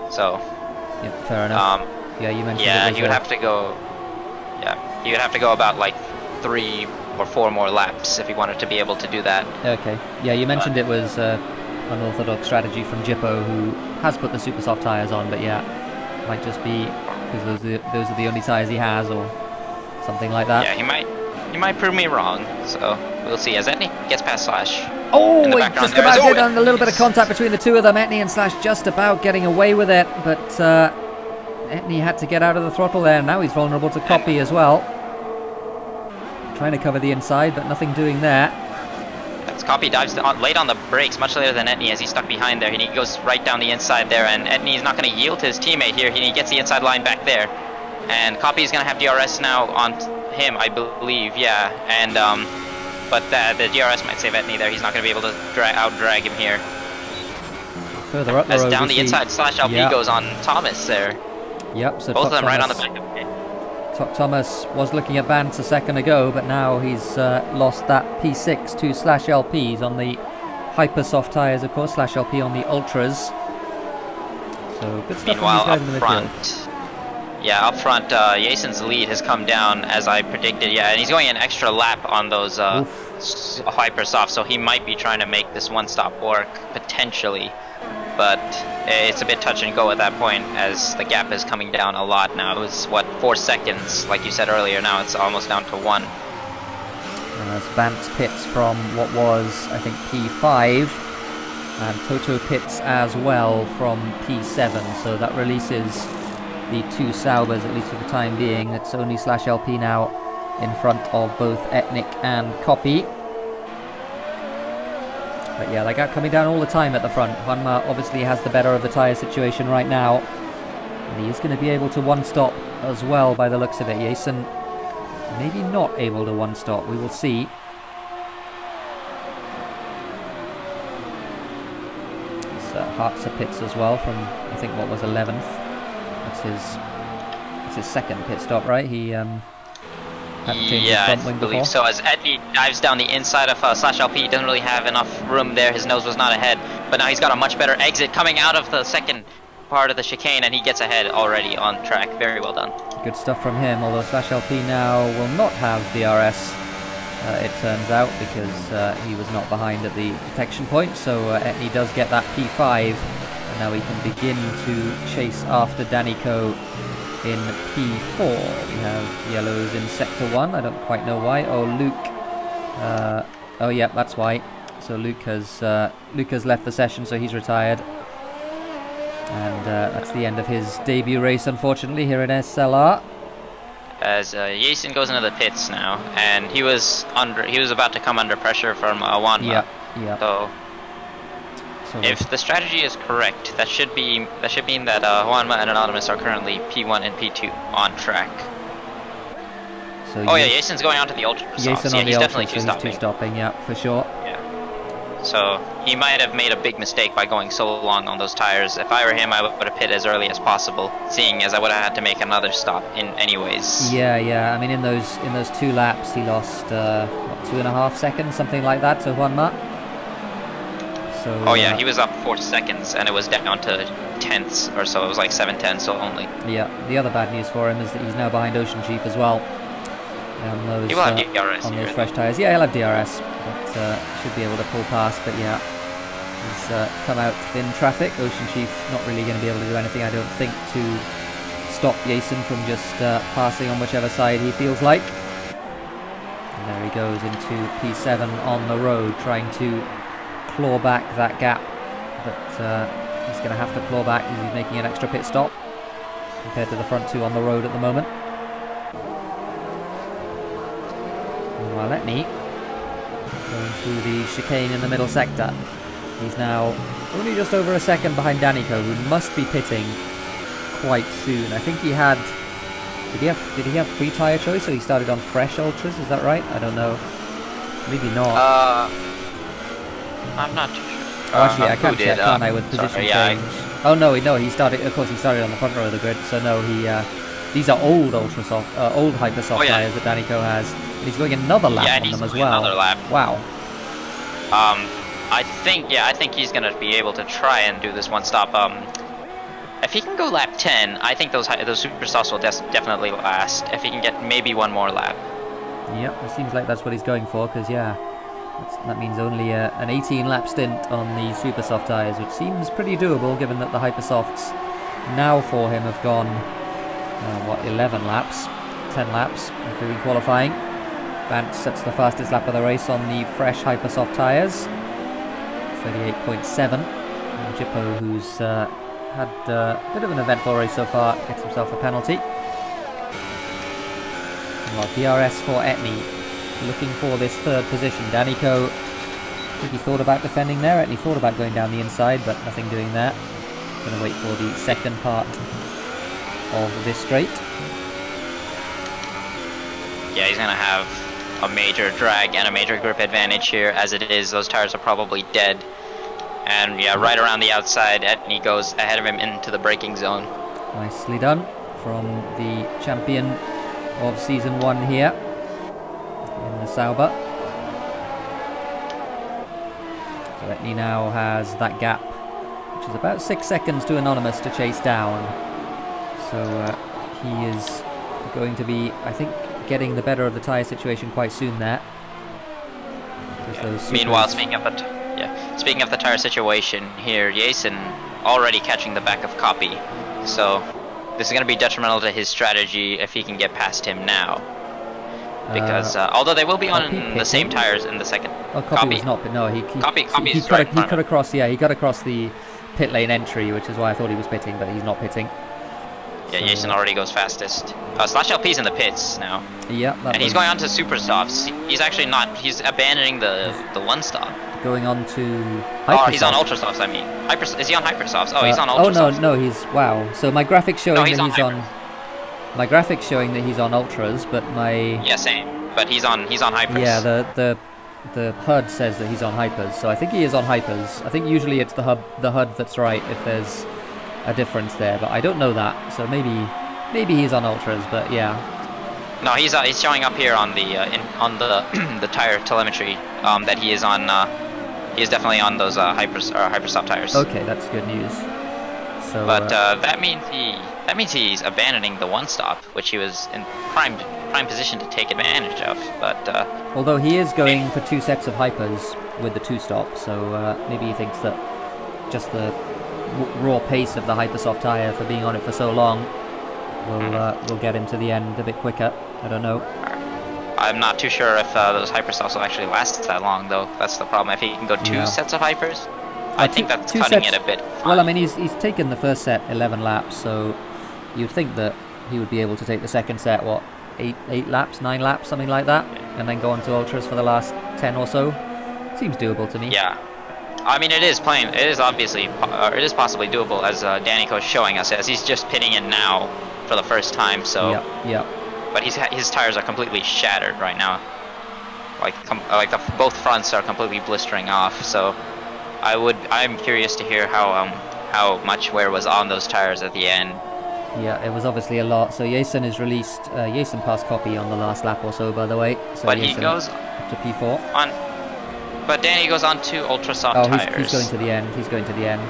So... Yeah, fair enough. Yeah, you mentioned he would have to go... Yeah, he would have to go about like 3 or 4 more laps if he wanted to be able to do that. Okay. Yeah, you mentioned it was unorthodox strategy from Jippo, who has put the super soft tyres on, but yeah, might just be because those are the only tyres he has, or something like that. Yeah, he might prove me wrong, so we'll see as Etney gets past Slash. Oh, he just about did on a little bit of contact between the two of them. Etney and Slash just about getting away with it, but Etney had to get out of the throttle there. Now he's vulnerable to Copy as well. Trying to cover the inside, but nothing doing there. Copy dives late on the brakes, much later than Etney, as he's stuck behind there, and he goes right down the inside there, and Etney's not going to yield to his teammate here. He gets the inside line back there, and Copy's going to have DRS now on him, I believe, yeah, and but the DRS might save Etney there. He's not going to be able to out-drag him here. Further up the road, down the inside, /LP goes on Thomas there. Yep, so both of them right on the back of it. Tok Thomas was looking at Vance a second ago, but now he's lost that P6 to /LP's on the hyper soft tyres, of course, /LP on the ultras. So good stuff. Meanwhile, up front, Yeah, up front, Jason's lead has come down as I predicted. Yeah, and he's going an extra lap on those hyper soft, so he might be trying to make this one stop work potentially. But it's a bit touch and go at that point as the gap is coming down a lot now. It was what, 4 seconds, like you said earlier. Now it's almost down to 1. As Vance pits from what was, I think, P5, and Toto pits as well from P7, so that releases the 2 Saubers, at least for the time being. It's only /LP now in front of both Etnik and Copy. But yeah, that gap coming down all the time at the front. Juanma obviously has the better of the tyre situation right now, and he is going to be able to one-stop as well by the looks of it. Jason maybe not able to one-stop, we will see. Hartzer pits as well from, I think, what was 11th. That's his second pit stop, right? He had to change his front wing believe before. So as Eddie dives down the inside of /LP, he doesn't really have enough room there. His nose was not ahead, but now he's got a much better exit coming out of the second part of the chicane, and he gets ahead already on track. Very well done. Good stuff from him, although /LP now will not have DRS, it turns out, because he was not behind at the detection point, so Etney does get that P5, and now he can begin to chase after Danico in P4. We have yellows in Sector 1, I don't quite know why. Oh, Luke, oh yeah, that's why. So Luke has left the session, so he's retired. And that's the end of his debut race, unfortunately, here in SLR. As Jason goes into the pits now, and he was about to come under pressure from Juanma. Yeah. So if the strategy is correct, that should mean that Juanma and Anonymous are currently P1 and P2 on track. So yeah, Jason's going on to the ultra softs. Jason on he's the definitely ultra, so he's two-stopping, yeah, for sure. So he might have made a big mistake by going so long on those tires. If I were him, I would have pit as early as possible, seeing as I would have had to make another stop in anyways. Yeah. I mean, in those 2 laps, he lost what, 2.5 seconds, something like that, to Juanma. So. He was up 4 seconds, and it was down to tenths or so. It was like 7/10 only. Yeah. The other bad news for him is that he's now behind Ocean Chief as well. He will have DRS on those fresh tyres. Yeah, he'll have DRS, but should be able to pull past. But yeah, he's come out in traffic. Ocean Chief not really going to be able to do anything, I don't think, to stop Jason from just passing on whichever side he feels like. And there he goes into P7 on the road, trying to claw back that gap. But he's going to have to claw back because he's making an extra pit stop compared to the front 2 on the road at the moment. While Etney going through the chicane in the middle sector. He's now only just over a second behind Danico, who must be pitting quite soon. I think he had... Did he have free tyre choice, so he started on fresh ultras, is that right? I don't know. Maybe not. I'm not too sure. Oh, actually, I can't check, can't I, with position change. Oh no, he started, of course he started on the front row of the grid, so no, these are old ultra soft, old hyper soft tyres that Danico has. And he's going another lap on them as well. Another lap. Wow. I think he's gonna be able to try and do this one stop. If he can go lap 10, I think those super softs will definitely last. If he can get maybe one more lap. Yep, it seems like that's what he's going for, because yeah, that means only an 18 lap stint on the super soft tyres, which seems pretty doable given that the hyper softs now for him have gone 11 laps, 10 laps, including qualifying. Vance sets the fastest lap of the race on the fresh hyper soft tyres, 38.7. And Jippo, who's had a bit of an eventful race so far, gets himself a penalty. Well, DRS for Etney, looking for this 3rd position. Danico, I think he thought about defending there. Etney thought about going down the inside, but nothing doing that. Going to wait for the second part of this straight. Yeah, he's going to have a major drag and a major grip advantage here. As it is, those tires are probably dead. And yeah, right around the outside, Etney goes ahead of him into the braking zone. Nicely done from the champion of Season 1 here in the Sauber. So Etney now has that gap, which is about 6 seconds to Anonymous to chase down. So he is going to be, I think, getting the better of the tyre situation quite soon there. Meanwhile, speaking of the tire situation here, Jason already catching the back of Copy, so this is going to be detrimental to his strategy if he can get past him now. Because although they will be on the same tires in the second. Oh, Copy was not, but no, he cut across. Yeah, he cut across the pit lane entry, which is why I thought he was pitting, but he's not pitting. Yeah, so, Jason already goes fastest. Slash LP's in the pits now. Yeah, and he's going on to super softs. He's actually not. He's abandoning the one stop. Going on to. Oh, he's on ultra softs. I mean, is he on hyper softs? Oh, he's on ultra softs. Oh no, he's wow. So my graphics showing that he's on. My graphics showing that he's on ultras, but my. Yeah, same. But he's on hypers. Yeah, the HUD says that he's on hypers, so I think he is on hypers. I think usually it's the HUD that's right if there's a difference there, but I don't know that. So maybe he's on ultras, but yeah. No, he's showing up here on the the tire telemetry that he is on. He is definitely on those hypersoft tires. Okay, that's good news. So, but that means he's abandoning the one stop, which he was in prime position to take advantage of. But although he is going for 2 sets of hypers with the 2 stop, so maybe he thinks that just the raw pace of the hypersoft tire for being on it for so long will get him to the end a bit quicker. I don't know. I'm not too sure if those hypersofts will actually last that long, though. That's the problem. If he can go 2 sets of hypers, I think that's cutting it a bit. Well, I mean, he's taken the first set 11 laps, so you'd think that he would be able to take the second set, what, 8 laps, 9 laps, something like that, and then go on to ultras for the last 10 or so. Seems doable to me. Yeah. I mean, it is possibly doable, as Danico is showing us, as he's just pitting in now for the first time, so. Yeah. But his tires are completely shattered right now. Both fronts are completely blistering off, so I'm curious to hear how much wear was on those tires at the end. Yeah, it was obviously a lot. So Jason is released. Jason passed Copy on the last lap or so, by the way. So but Jason he goes up to P4. But Danny goes on to ultra soft tires. He's going to the end. He's going to the end.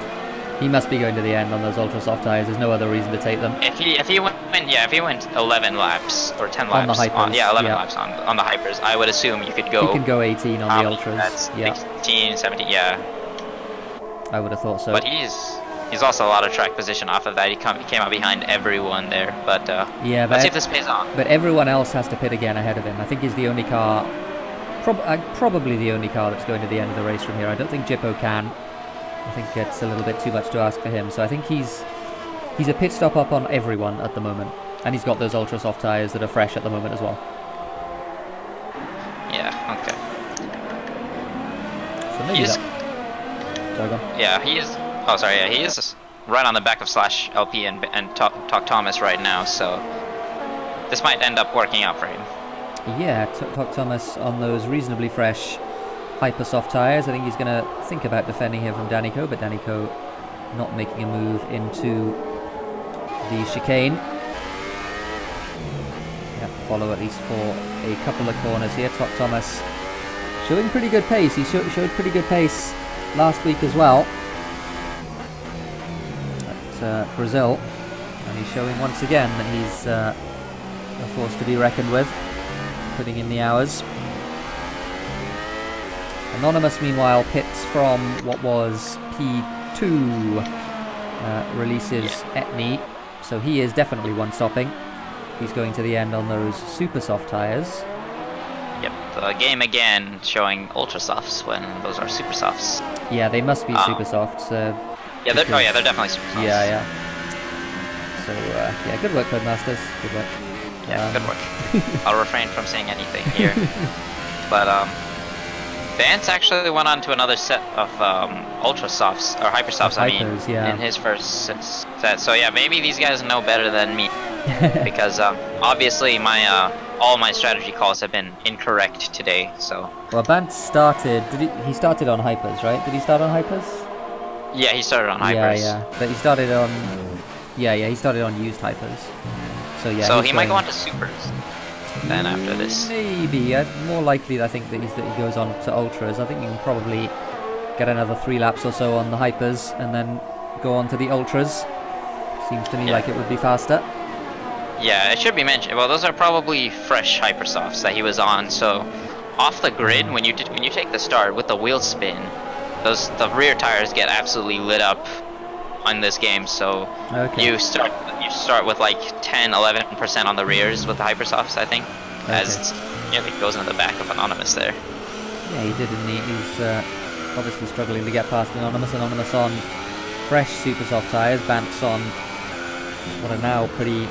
He must be going to the end on those ultra soft tires. There's no other reason to take them. If he went 11 laps or 10 laps on the hypers, 11 laps on the hypers, I would assume you could go. He can go 18 on the ultras. That's 16, 17, yeah. I would have thought so. But he's also a lot of track position off of that. He came out behind everyone there. But yeah, let's see if this pays off. But everyone else has to pit again ahead of him. I think he's the only car, probably the only car that's going to the end of the race from here. I don't think Jippo can. I think it's a little bit too much to ask for him. So I think he's a pit stop up on everyone at the moment, and he's got those ultra soft tires that are fresh at the moment as well. Yeah. Okay. So maybe Sorry, go on. Yeah, he is. Oh, sorry. Yeah, he is right on the back of Slash LP and Talk Thomas right now. So this might end up working out for him. Yeah, Talk Thomas on those reasonably fresh hyper soft tires. I think he's going to think about defending here from Danico, but Danico not making a move into the chicane. You have to follow at least for a couple of corners here. Talk Thomas showing pretty good pace. He showed pretty good pace last week as well at Brazil, and he's showing once again that he's a force to be reckoned with, putting in the hours. Anonymous, meanwhile, pits from what was P2, releases Etney, so he is definitely one-stopping. He's going to the end on those super soft tyres. Yep, the game again showing ultra softs when those are super softs. Yeah, they must be super softs. Yeah, they're definitely super softs. Yeah. So yeah, good work, Codemasters. Good work. Yeah, good work. I'll refrain from saying anything here. But Vance actually went on to another set of ultra softs or hyper softs. In his first set. So yeah, maybe these guys know better than me, because obviously my all my strategy calls have been incorrect today. So well, Vance started. He started on hypers, right? Did he start on hypers? Yeah, he started on hypers. Yeah. But he started on. Yeah. He started on used hypers. So yeah. So he might go on to supers then after this. Maybe. More likely, I think, that he goes on to ultras. I think you can probably get another 3 laps or so on the hypers and then go on to the ultras. Seems to me like it would be faster. Yeah, it should be mentioned. Well, those are probably fresh Hypersofts that he was on. So, off the grid, when you take the start with the wheel spin, the rear tires get absolutely lit up on this game. So you start with like 10-11% on the rears with the Hypersofts, I think, as it goes into the back of Anonymous there. Yeah, he did, didn't he? He's obviously struggling to get past Anonymous. Anonymous on fresh super soft tires. Bant's on what are now pretty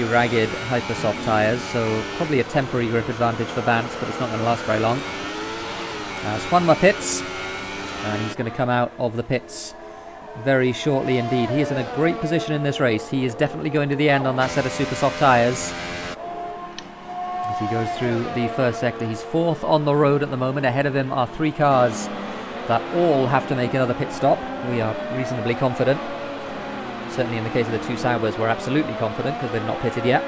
ragged Hypersoft tires, so probably a temporary grip advantage for Bant's, but it's not going to last very long. Swanma pits, and he's going to come out of the pits very shortly indeed. He is in a great position in this race. He is definitely going to the end on that set of super soft tires. As he goes through the first sector, he's 4th on the road at the moment. Ahead of him are 3 cars that all have to make another pit stop. We are reasonably confident. Certainly in the case of the 2 Saubers, we're absolutely confident because they've not pitted yet.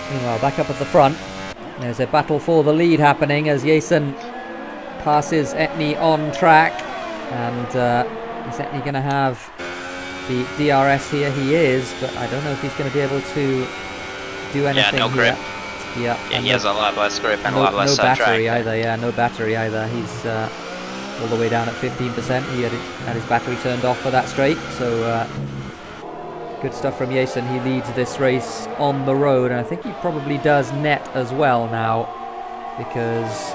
Meanwhile, back up at the front, there's a battle for the lead happening as Jason passes Etney on track. And is Etney going to have the DRS here? He is, but I don't know if he's going to be able to do anything. Yeah, no grip. Yeah, he has a lot less grip and a lot less no battery track. either. Yeah, no battery either. He's all the way down at 15%. He had his battery turned off for that straight. So good stuff from Jason. He leads this race on the road, and I think he probably does net as well now, because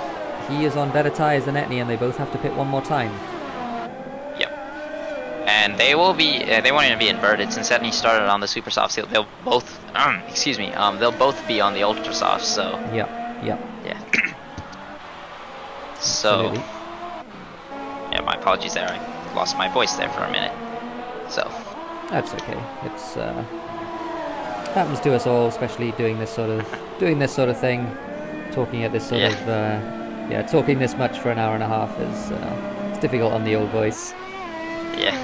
he is on better tyres than Etney, and they both have to pit one more time. Yep. And they will be. They won't even be inverted since Etney started on the super softs. They'll both. Excuse me. They'll both be on the ultra softs. So. Yep. Yeah. So. Absolutely. Yeah, my apologies there. I lost my voice there for a minute. So. That's okay. It's happens to us all, especially doing this sort of thing. Talking at this sort of talking this much for an hour and a half is it's difficult on the old voice. Yeah.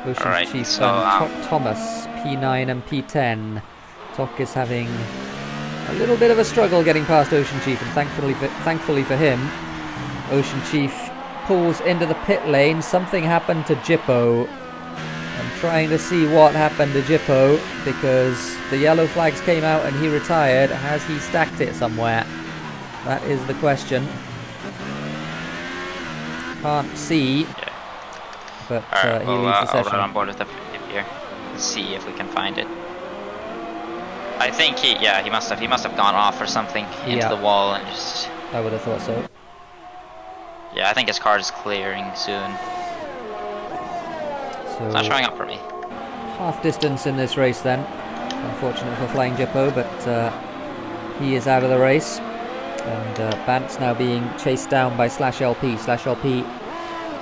Ocean Chief Thomas, P9 and P10. Tok is having a little bit of a struggle getting past Ocean Chief, and thankfully for him, Ocean Chief pulls into the pit lane. Something happened to Jippo. I'm trying to see what happened to Jippo, because the yellow flags came out and he retired. Has he stacked it somewhere? That is the question. Can't see. But he leads the session. I'll run on board with the here. Let's see if we can find it. I think he must have gone off or something into the wall and just. I would have thought so. Yeah, I think his car is clearing soon. So it's not showing up for me. Half distance in this race then. Unfortunate for Flying Jippo, but he is out of the race. And Bant's now being chased down by /LP. /LP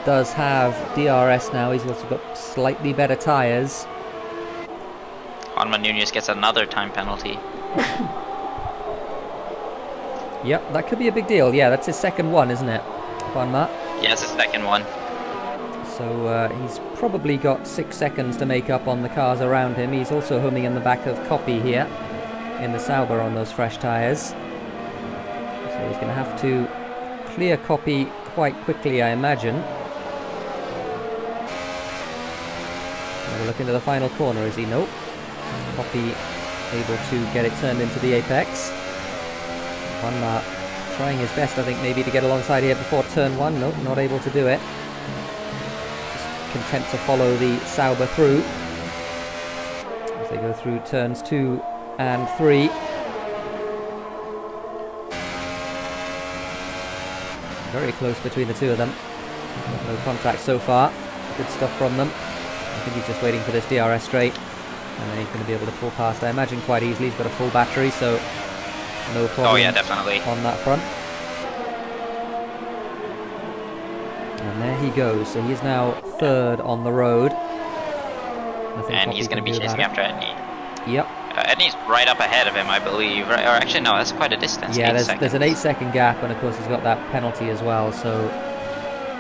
does have DRS now. He's also got slightly better tyres. Juanma Nunez gets another time penalty. Yep, that could be a big deal. Yeah, that's his second one, isn't it, Juanma? Yes, his second one. So he's probably got 6 seconds to make up on the cars around him. He's also homing in the back of Copy here in the Sauber on those fresh tyres. So he's going to have to clear Copy quite quickly, I imagine. Have a look into the final corner, is he? Nope. Copy able to get it turned into the apex. Juanma trying his best, I think, maybe to get alongside here before turn 1. Nope, not able to do it. Just content to follow the Sauber through as they go through turns 2 and 3. Very close between the two of them. No contact so far. Good stuff from them. I think he's just waiting for this DRS straight, and then he's going to be able to pull past, I imagine, quite easily. He's got a full battery, so no problem. Oh yeah, definitely. On that front. And there he goes. So he's now 3rd on the road. And he's going to be chasing after Etney. Yep. Etney's right up ahead of him, I believe. Right? Or actually, no, that's quite a distance. Yeah, there's an 8-second gap, and of course he's got that penalty as well. So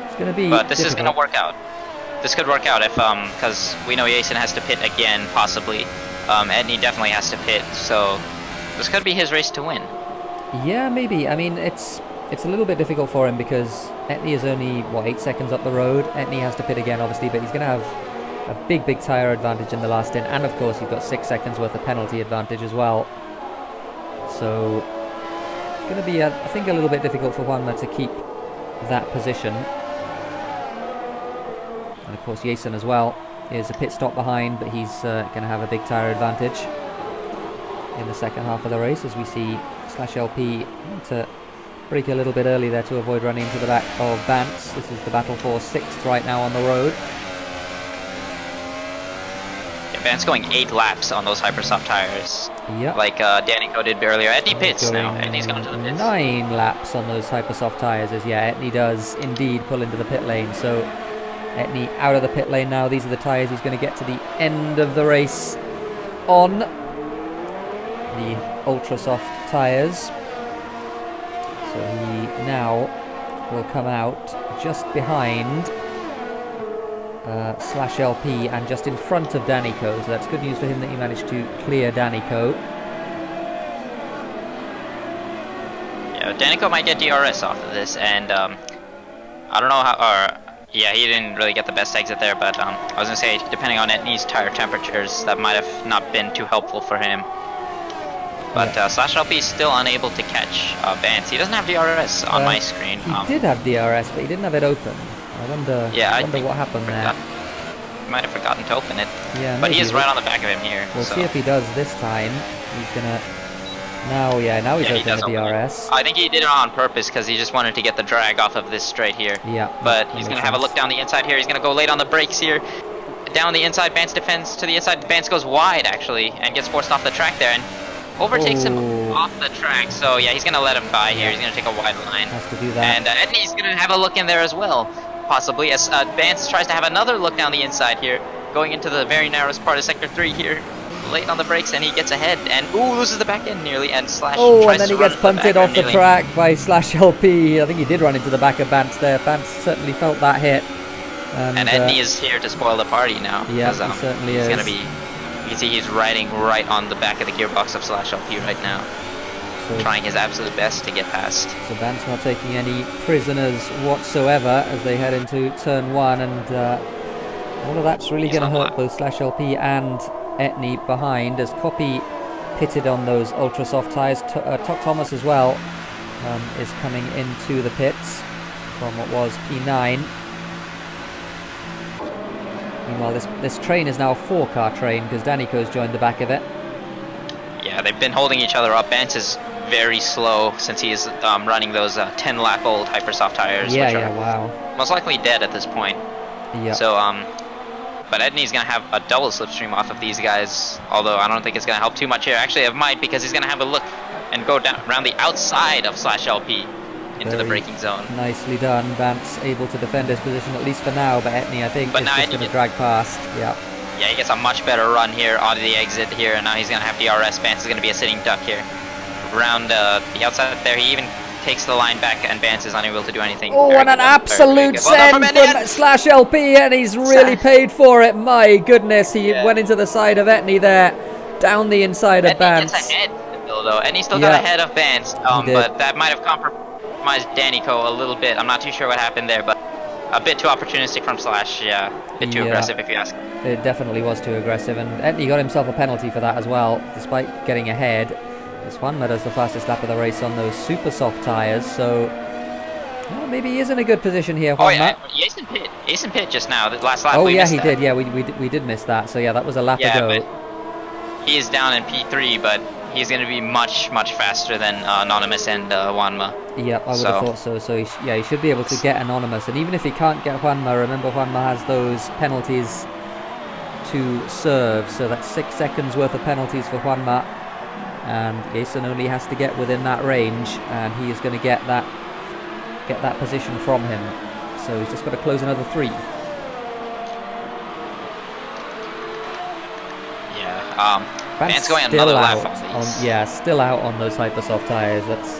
it's going to be. But this is going to work out. This could work out if, because we know Jason has to pit again, possibly. Etney definitely has to pit, so this could be his race to win. Yeah, maybe. I mean, it's a little bit difficult for him because Etney is only, what, 8 seconds up the road. Etney has to pit again, obviously, but he's going to have a big tyre advantage in the last stint, and of course you've got 6 seconds worth of penalty advantage as well. So it's going to be, I think, a little bit difficult for Juanma to keep that position. And of course Jason as well is a pit stop behind, but he's going to have a big tyre advantage in the second half of the race, as we see /LP to brake a little bit early there to avoid running into the back of Vance. This is the battle for 6th right now on the road. Yeah, Vance going 8 laps on those hypersoft tires. Yep. Like Danico did earlier. Etney pits now. Etney's gone to the pits. 9 laps on those hypersoft tyres, as Etney does indeed pull into the pit lane. So Etney out of the pit lane now. These are the tyres he's going to get to the end of the race on. The ultra soft tyres. So he now will come out just behind /LP and just in front of Danico. So that's good news for him that he managed to clear Danico. Yeah, Danico might get DRS off of this, and I don't know how. Yeah, he didn't really get the best exit there, but I was gonna say, depending on Etney's tire temperatures, that might have not been too helpful for him. But /LP is still unable to catch Vance. He doesn't have DRS on my screen. He did have DRS, but he didn't have it open. I wonder what happened there. He might have forgotten to open it. Yeah, but he is right on the back of him here. We'll see if he does this time. He's gonna... Now he's opening the DRS. I think he did it on purpose because he just wanted to get the drag off of this straight here. Yeah. But he's going to have a look down the inside here. He's going to go late on the brakes here. Down the inside, Vance defends to the inside. Vance goes wide, actually, and gets forced off the track there. And overtakes him off the track. So, yeah, he's going to let him by here. He's going to take a wide line. Has to do that. And Etney's going to have a look in there as well, possibly, as Vance tries to have another look down the inside here, going into the very narrowest part of Sector 3 here. Late on the brakes, and he gets ahead, and loses the back end nearly, and Slash tries and then he gets punted off the track by /LP. I think he did run into the back of Vance there. Vance certainly felt that hit. And Etney is here to spoil the party now. Yeah, he certainly is. He's gonna be. You can see he's riding right on the back of the gearbox of /LP right now, so, trying his absolute best to get past. So Vance not taking any prisoners whatsoever as they head into turn 1, and all of that's really going to hurt both /LP and Etney behind, as Copy pitted on those ultra soft tyres. Thomas as well is coming into the pits from what was P9. Meanwhile, this train is now a 4-car train because Danico's joined the back of it. Yeah, they've been holding each other up. Vance is very slow since he is running those 10-lap-old hypersoft tires. Wow. Most likely dead at this point. Yeah. So but Etney's going to have a double slipstream off of these guys, although I don't think it's going to help too much here. Actually, it might, because he's going to have a look and go down around the outside of /LP into the braking zone. Nicely done. Vance able to defend his position, at least for now, but Etney, I think, is just going to drag past. Yeah, he gets a much better run here onto the exit here, and now he's going to have DRS. Vance is going to be a sitting duck here. Around the outside there, he even takes the line back, and Vance is unable to do anything. And an absolute send from /LP, and he's really paid for it. My goodness, he went into the side of Etney there, down the inside of Vance. Gets ahead still, though. Etney still got ahead of Vance, but that might have compromised Danico a little bit. I'm not too sure what happened there, but a bit too opportunistic from Slash. A bit too aggressive, if you ask. It definitely was too aggressive, and Etney got himself a penalty for that as well, despite getting ahead. This Juanma does the fastest lap of the race on those super soft tyres, so maybe he is in a good position here, Juanma. Jason pit just now, the last lap. He did. Yeah, we did miss that. So yeah, that was a lap ago. But he is down in P3, but he's going to be much faster than Anonymous and Juanma. Yeah, I would have thought so. So he should be able to get Anonymous, and even if he can't get Juanma, remember Juanma has those penalties to serve, so that's 6 seconds worth of penalties for Juanma. And Jason only has to get within that range, and he is going to get that position from him. So he's just got to close another 3. Yeah. Vance going another lap on these. Still out on those hypersoft tyres. That's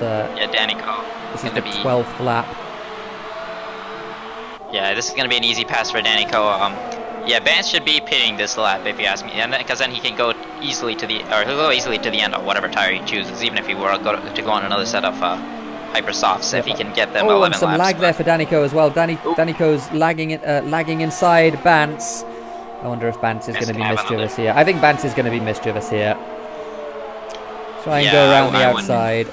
Danico. This is the 12th lap. Yeah, this is going to be an easy pass for Danico. Yeah, Vance should be pitting this lap, if you ask me, and because then he can go easily to the, or he'll go easily to the end of whatever tire he chooses, even if he were to go on another set of hypersofts, if he can get them 11 and some laps. lag there for Danico as well. Danico's lagging inside Vance, I wonder if Bance is going to be mischievous here. I think Bance is going to be mischievous here. Try and go around the outside.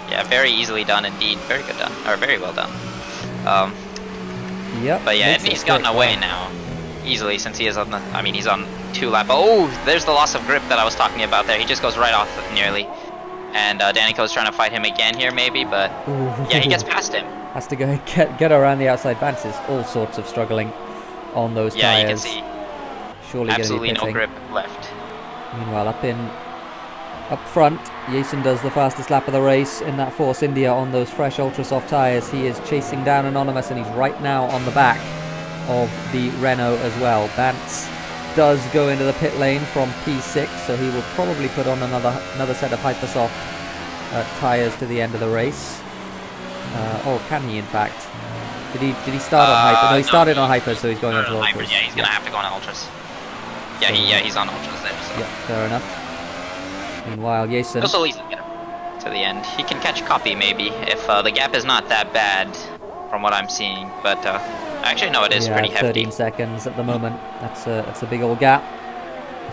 Yeah, very easily done indeed. Very good done, or very well done. Yep. But yeah, and he's gotten away now easily since he is on the. I mean, he's on 2 lap. Oh, there's the loss of grip that I was talking about there. He just goes right off nearly. And Danico's trying to fight him again here, maybe, but yeah, he gets past him. Has to go get around the outside. Bance is all sorts of struggling on those tires. Yeah, you can see. Surely absolutely no grip left. Meanwhile, up front, Jason does the fastest lap of the race in that Force India on those fresh ultra soft tires. He is chasing down Anonymous, and he's right now on the back of the Renault as well. Bance does go into the pit lane from P6, so he will probably put on another set of Hypersoft tires to the end of the race. Or can he, in fact? Did he start on Hyper? No, he started on Hyper, so he's going on to Ultras. Yeah, he's going to have to go on Ultras. Yeah, he's on Ultras there. So. Yeah, fair enough. Meanwhile, Jason... Just at least get him to the end. He can catch copy, maybe, if the gap is not that bad, from what I'm seeing. But, actually, no, it is pretty hefty. 13 seconds at the moment. That's a big old gap.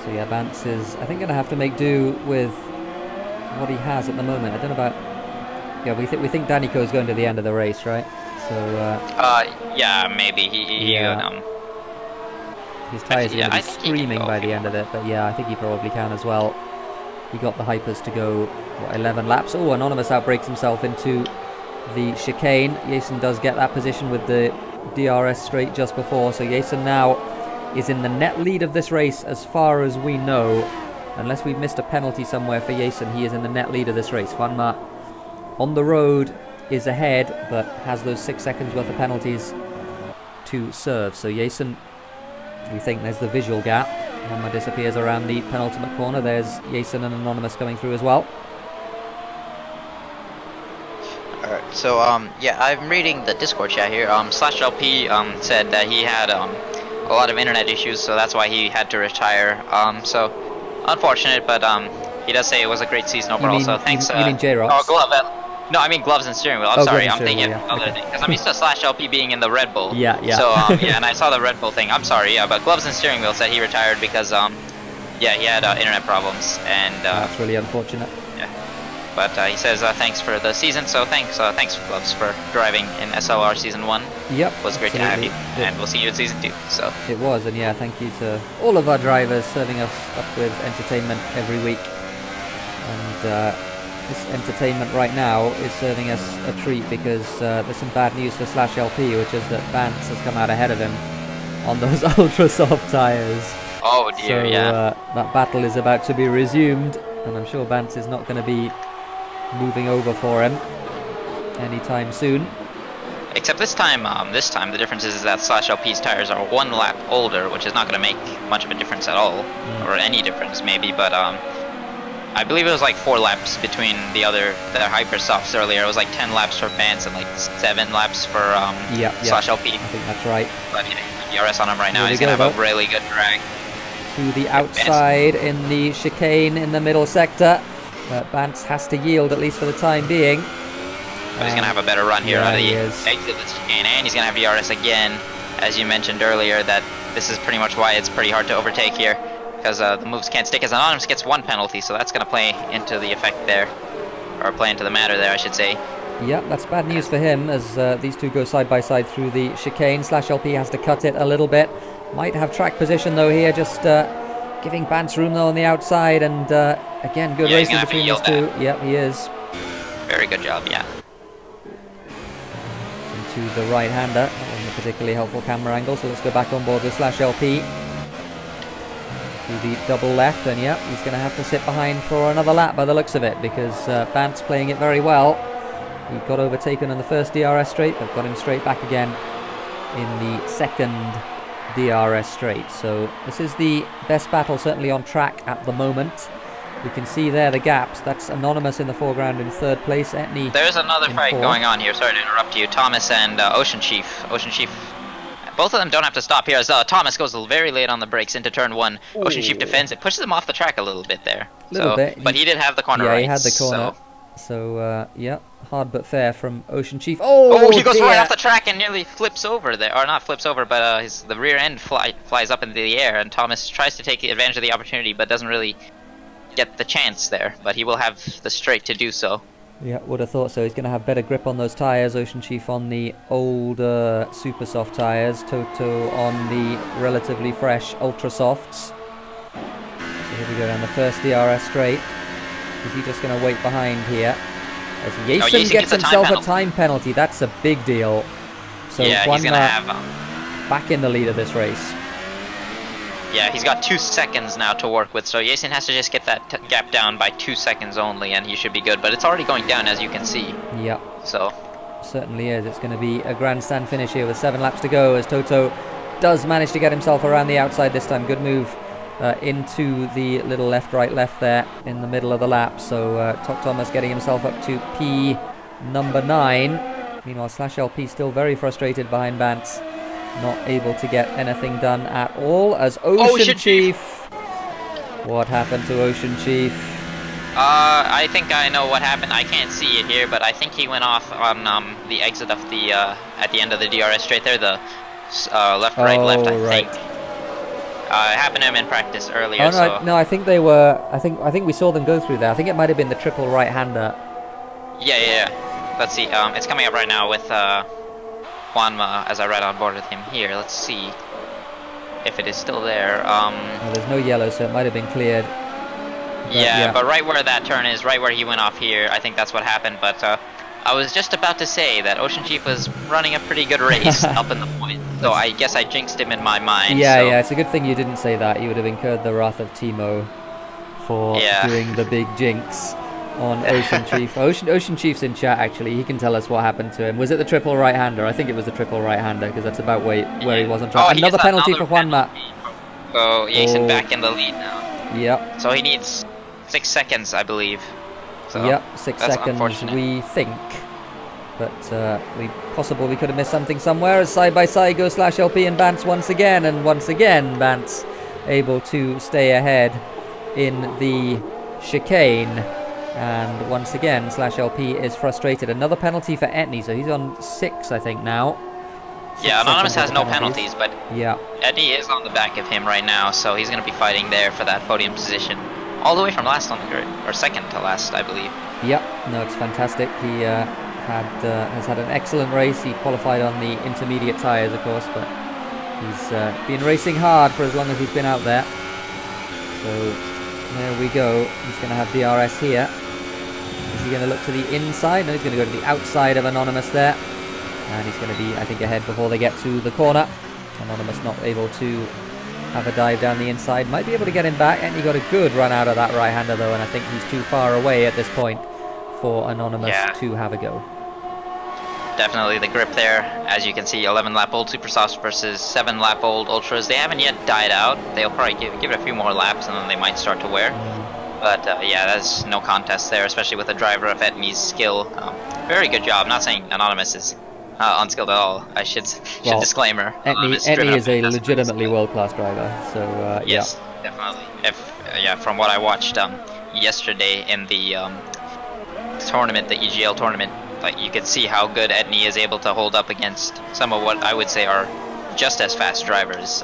So, yeah, Bance is, I think, going to have to make do with what he has at the moment. I don't know about... Yeah, we think Danico is going to the end of the race, right? So, yeah, maybe. His tyres are going to be screaming by the end of it, but yeah, I think he probably can as well. He got the Hypers to go, what, 11 laps. Oh, Anonymous outbreaks himself into the chicane. Jason does get that position with the DRS straight just before, so Jason now is in the net lead of this race as far as we know. Unless we've missed a penalty somewhere for Jason, he is in the net lead of this race. Juanma on the road is ahead, but has those 6 seconds worth of penalties to serve. So Jason, we think there's the visual gap. Juanma disappears around the penultimate corner. There's Jason and Anonymous coming through as well. Alright, so yeah, I'm reading the Discord chat here. /LP said that he had a lot of internet issues, so that's why he had to retire. So unfortunate, but he does say it was a great season overall. So thanks. You mean J-Rox? Oh, Glove. No, I mean gloves and steering wheel. I'm sorry, I'm thinking of another thing because I'm used to /LP being in the Red Bull. Yeah. So yeah, and I saw the Red Bull thing. I'm sorry, yeah, but gloves and steering wheel said he retired because yeah, he had internet problems and that's really unfortunate. Yeah, but he says thanks for the season. So thanks gloves for driving in SLR season 1. Yep, it was great to have you, and we'll see you in season 2. So it was, and yeah, thank you to all of our drivers serving us up with entertainment every week. And this entertainment right now is serving us a treat because there's some bad news for /LP, which is that Bance has come out ahead of him on those ultra soft tires. Oh dear, so, yeah. That battle is about to be resumed, and I'm sure Bance is not going to be moving over for him anytime soon. Except this time the difference is that /LP's tires are 1 lap older, which is not going to make much of a difference at all, or any difference maybe, but I believe it was like 4 laps between the Hypersofts earlier. It was like 10 laps for Bance and like 7 laps for /LP. I think that's right. But yeah, DRS on him right now. He's going to have a really good drag. To the outside in the chicane in the middle sector. But Bance has to yield, at least for the time being. But he's going to have a better run here out of the exit of the chicane. And he's going to have DRS again. As you mentioned earlier, that this is pretty much why it's pretty hard to overtake here. Because the moves can't stick, as Anonymous gets 1 penalty, so that's going to play into the effect there. Or play into the matter there, I should say. Yeah, that's bad news for him, as these two go side by side through the chicane. /LP has to cut it a little bit. Might have track position though here, just giving Bance room though on the outside, and again, good racing between these two. Yep, he is. Very good job, yeah. Into the right-hander. That wasn't a particularly helpful camera angle, so let's go back on board with /LP. To the double left, and yeah, he's going to have to sit behind for another lap by the looks of it, because Bance playing it very well. He got overtaken on the first DRS straight, but got him straight back again in the second DRS straight. So this is the best battle certainly on track at the moment. We can see there the gaps. That's Anonymous in the foreground in 3rd place. Etney. There's another fight going on here. Sorry to interrupt you. Thomas and Ocean Chief. Ocean Chief. Both of them don't have to stop here, as Thomas goes very late on the brakes into turn 1. Ooh. Ocean Chief defends it, pushes him off the track a little bit there. But he did have the corner right. Yeah, he had the corner. So, yeah, hard but fair from Ocean Chief. Oh, he goes dear. right off the track and nearly flips over there. Or not flips over, but the rear end flies up into the air, and Thomas tries to take advantage of the opportunity, but doesn't really get the chance there. But he will have the straight to do so. Yeah, would have thought so. He's going to have better grip on those tyres. Ocean Chief on the older super soft tyres. Toto on the relatively fresh ultra softs. So here we go down the first DRS straight. Is he just going to wait behind here? As Jason gets himself a time penalty. That's a big deal. So yeah, he's going to have... back in the lead of this race. Yeah, he's got 2 seconds now to work with, so Jason has to just get that gap down by 2 seconds only, and he should be good. But it's already going down, as you can see. Yep. So certainly is. It's going to be a grandstand finish here with 7 laps to go, as Toto does manage to get himself around the outside this time. Good move into the little left-right left there in the middle of the lap. So Tok Thomas getting himself up to P number 9. Meanwhile, Slash LP still very frustrated behind Bantz. Not able to get anything done at all as Ocean Chief. What happened to Ocean Chief? I think I know what happened. I can't see it here, but I think he went off on the exit of the at the end of the DRS straight there, the left, right, left. I think. It happened to him in practice earlier. Oh, no, so. no, I think they were. I think we saw them go through there. I think it might have been the triple right-hander. Yeah. Let's see. It's coming up right now with Juanma as I ride on board with him here. Let's see if it is still there. No, there's no yellow, so it might have been cleared. Yeah, but right where that turn is, right where he went off here, I think that's what happened. But I was just about to say that Ocean Chief was running a pretty good race up in the point, so I guess I jinxed him in my mind. Yeah, so. yeah, it's a good thing you didn't say that. You would have incurred the wrath of Thimo for doing the big jinx on Ocean Chief. Ocean Chief's in chat, actually. He can tell us what happened to him. Was it the triple right-hander? I think it was the triple right-hander, because that's about where he was on track. Another penalty for Juanma. So Jason back in the lead now. Yep. So he needs 6 seconds, I believe. So yep, 6 seconds, we think. But possible we could have missed something somewhere, as side by side go Slash LP and Bantz once again. And once again, Bantz able to stay ahead in the chicane. And once again, Slash LP is frustrated. Another penalty for Etney, so he's on 6, I think, now. Yeah, Anonymous has no penalties, but yeah, Etney is on the back of him right now, so he's going to be fighting there for that podium position. All the way from last on the grid, or second to last, I believe. Yep, no, it's fantastic. He has had an excellent race. He qualified on the intermediate tyres, of course, but he's been racing hard for as long as he's been out there. So there we go. He's going to have DRS here. Is he going to look to the inside? No, he's going to go to the outside of Anonymous there. And he's going to be, I think, ahead before they get to the corner. Anonymous not able to have a dive down the inside. Might be able to get him back. And he got a good run out of that right-hander, though. And I think he's too far away at this point for Anonymous to have a go. Definitely the grip there. As you can see, 11-lap-old Supersofts versus 7-lap-old Ultras. They haven't yet died out. They'll probably give it a few more laps, and then they might start to wear. But yeah, there's no contest there, especially with a driver of Etney's skill. Very good job. Not saying Anonymous is unskilled at all. I should disclaimer. Etney is a legitimately world-class driver. So yes, definitely. From what I watched yesterday in the tournament, the EGL tournament, like you could see how good Etney is able to hold up against some of what I would say are just as fast drivers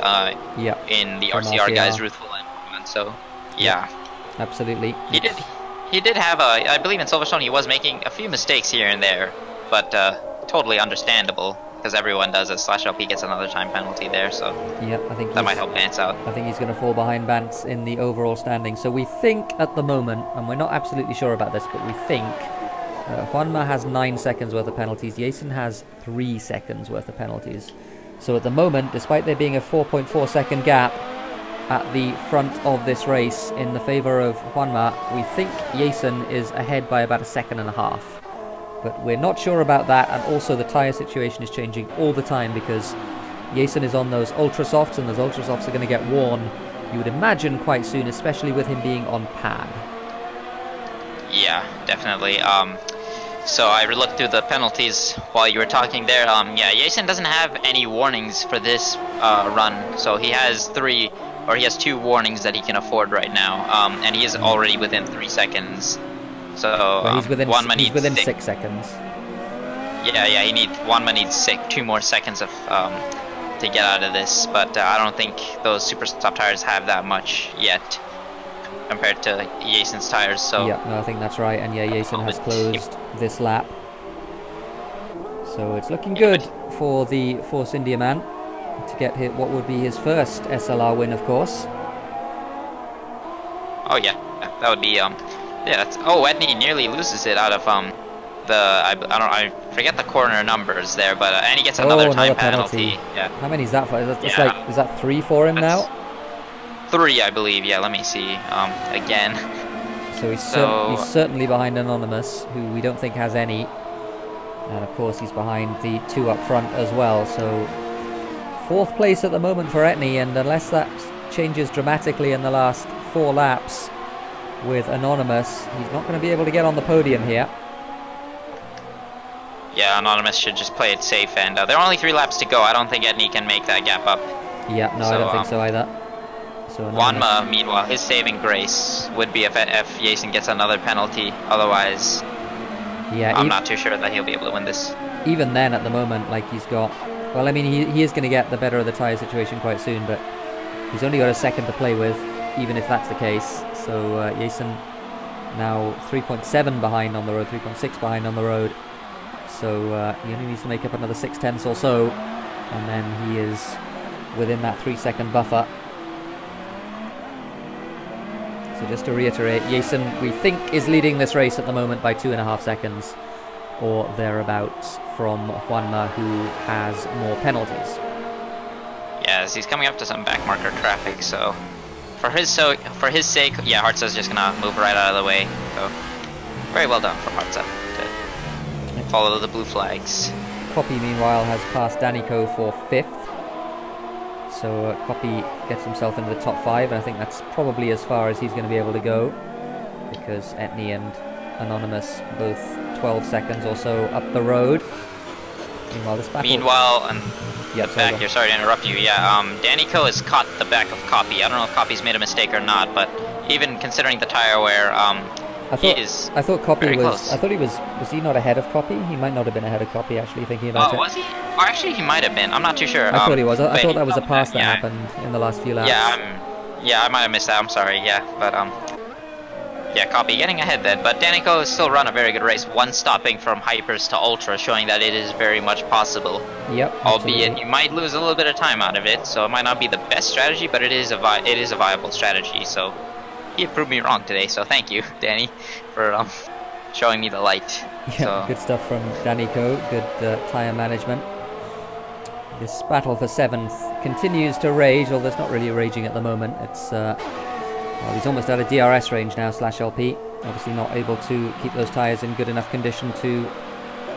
in the RCR guys, Ruthful and so yeah. Absolutely. He did have I believe in Silverstone he was making a few mistakes here and there, but totally understandable because everyone does it. Slash LP gets another time penalty there, so yeah, I think that might help Bantz out. I think he's going to fall behind Bantz in the overall standing. So we think at the moment, and we're not absolutely sure about this, but we think Juanma has 9 seconds worth of penalties. Jason has 3 seconds worth of penalties. So at the moment, despite there being a 4.4 second gap at the front of this race in the favour of Juanma, we think Jason is ahead by about 1.5 seconds. But we're not sure about that, and also the tyre situation is changing all the time because Jason is on those ultra softs, and those ultra softs are going to get worn, you would imagine, quite soon, especially with him being on pad. Yeah, definitely. So I looked through the penalties while you were talking there. Yeah, Jason doesn't have any warnings for this run, so he has 2 warnings that he can afford right now, and he is already within 3 seconds. So Well, he's within Juanma he's needs within 6. 6 seconds. Yeah, Juanma needs 2 more seconds of to get out of this, but I don't think those super soft tires have that much yet compared to Jason's tires. So Yeah, no, I think that's right. And yeah, Jason has closed this lap. So it's looking good for the Force India man to get hit what would be his first SLR win, of course. Oh yeah, that would be yeah. That's, oh, Edney nearly loses it out of I forget the corner numbers there, but and he gets another time penalty. Yeah. How many is that for? Is that 3 for him now? 3, I believe. Yeah, let me see. Again. So he's certainly behind Anonymous, who we don't think has any. And of course he's behind the 2 up front as well. So 4th place at the moment for Etney, and unless that changes dramatically in the last 4 laps with Anonymous, he's not going to be able to get on the podium here. Yeah, Anonymous should just play it safe, and there are only 3 laps to go. I don't think Edney can make that gap up. Yeah, no, I don't think so either. So Juanma, meanwhile, his saving grace would be if Jason gets another penalty. Otherwise, yeah, I'm not too sure that he'll be able to win this. Even then, at the moment, like he's got... Well, I mean, he is going to get the better of the tyre situation quite soon, but he's only got a second to play with, even if that's the case. So Jason now 3.7 behind on the road, 3.6 behind on the road. So he only needs to make up another 6/10 or so, and then he is within that 3-second buffer. So just to reiterate, Jason, we think, is leading this race at the moment by 2.5 seconds or thereabouts from Juanma, who has more penalties. Yes, he's coming up to some backmarker traffic, so for his sake, yeah, Hartza's just gonna move right out of the way. So very well done for Hartza to follow the blue flags. Copy, meanwhile, has passed Danico for 5th. So Copy gets himself into the top 5, and I think that's probably as far as he's going to be able to go, because Etney and Anonymous both 12 seconds or so up the road. Meanwhile, this battle... Meanwhile, on the back here, sorry to interrupt you, yeah, Danico has caught the back of Copy. I don't know if Copy's made a mistake or not, but even considering the tire wear, I thought Copy was... I thought he was he not ahead of Copy? He might not have been ahead of Copy, actually, thinking about it. Oh, was he? Or actually, he might have been. I'm not too sure. I thought he was. I thought that was a pass that happened in the last few laps. Yeah, I might have missed that. I'm sorry. Yeah, but yeah, Copy getting ahead then. But Danico has still run a very good race. 1 stopping from hypers to ultra, showing that it is very much possible. Yep. Albeit you might lose a little bit of time out of it, so it might not be the best strategy, but it is a viable strategy. So he proved me wrong today. So thank you, Danny, for showing me the light. Yeah, so good stuff from Danico. Good tyre management. This battle for 7th continues to rage, although it's not really raging at the moment. It's well, he's almost out of DRS range now, /LP. Obviously not able to keep those tyres in good enough condition to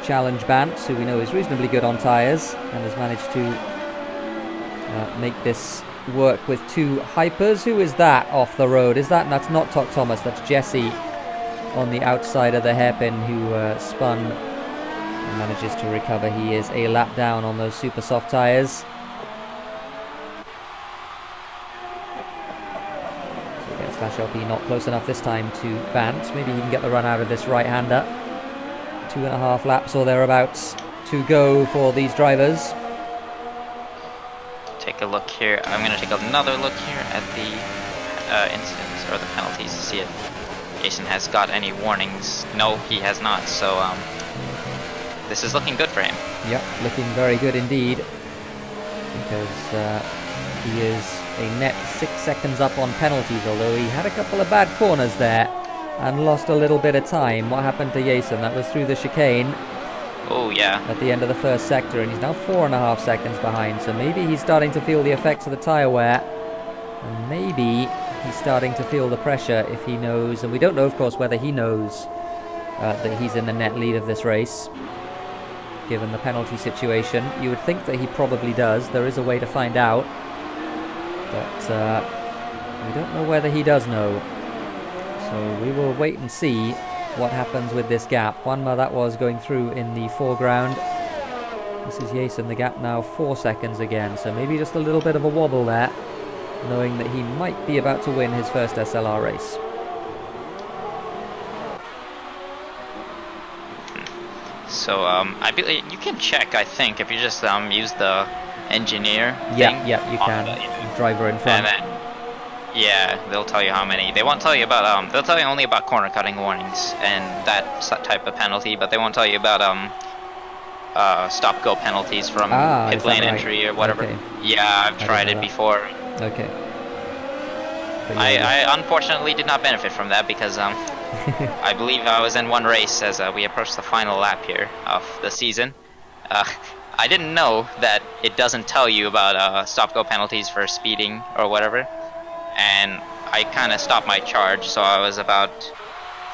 challenge Bantz, who we know is reasonably good on tyres, and has managed to make this work with 2 hypers. Who is that off the road? That's not Tok Thomas, that's Jesse on the outside of the hairpin, who spun and manages to recover. He is a lap down on those super soft tyres. So again, /LP not close enough this time to Bantz. Maybe he can get the run out of this right-hander. 2.5 laps or thereabouts to go for these drivers. Take a look here. I'm going to take another look here at the incidents or the penalties to see if Jason has got any warnings. No, he has not. So this is looking good for him. Yep, looking very good indeed, because he is a net 6 seconds up on penalties, although he had a couple of bad corners there and lost a little bit of time. What happened to Jason? That was through the chicane. Oh yeah. At the end of the first sector, and he's now 4.5 seconds behind, so maybe he's starting to feel the effects of the tyre wear, and maybe he's starting to feel the pressure if he knows, and we don't know, of course, whether he knows that he's in the net lead of this race, given the penalty situation. You would think that he probably does. There is a way to find out, but we don't know whether he does know. So we will wait and see what happens with this gap. Juanma, that was, going through in the foreground. This is Jason, the gap now 4 seconds again, so maybe just a little bit of a wobble there, knowing that he might be about to win his first SLR race. So I believe you can check. I think if you just use the engineer Yeah, thing. yeah, you can. Driver in front. And then, yeah, they'll tell you how many. They won't tell you about they'll tell you only about corner cutting warnings and that type of penalty, but they won't tell you about stop go penalties from pit lane entry or whatever. Okay. Yeah, I've tried it before. Okay. I unfortunately did not benefit from that because I believe I was in one race as we approached the final lap here of the season. I didn't know that it doesn't tell you about stop go penalties for speeding or whatever, and I kind of stopped my charge, so I was about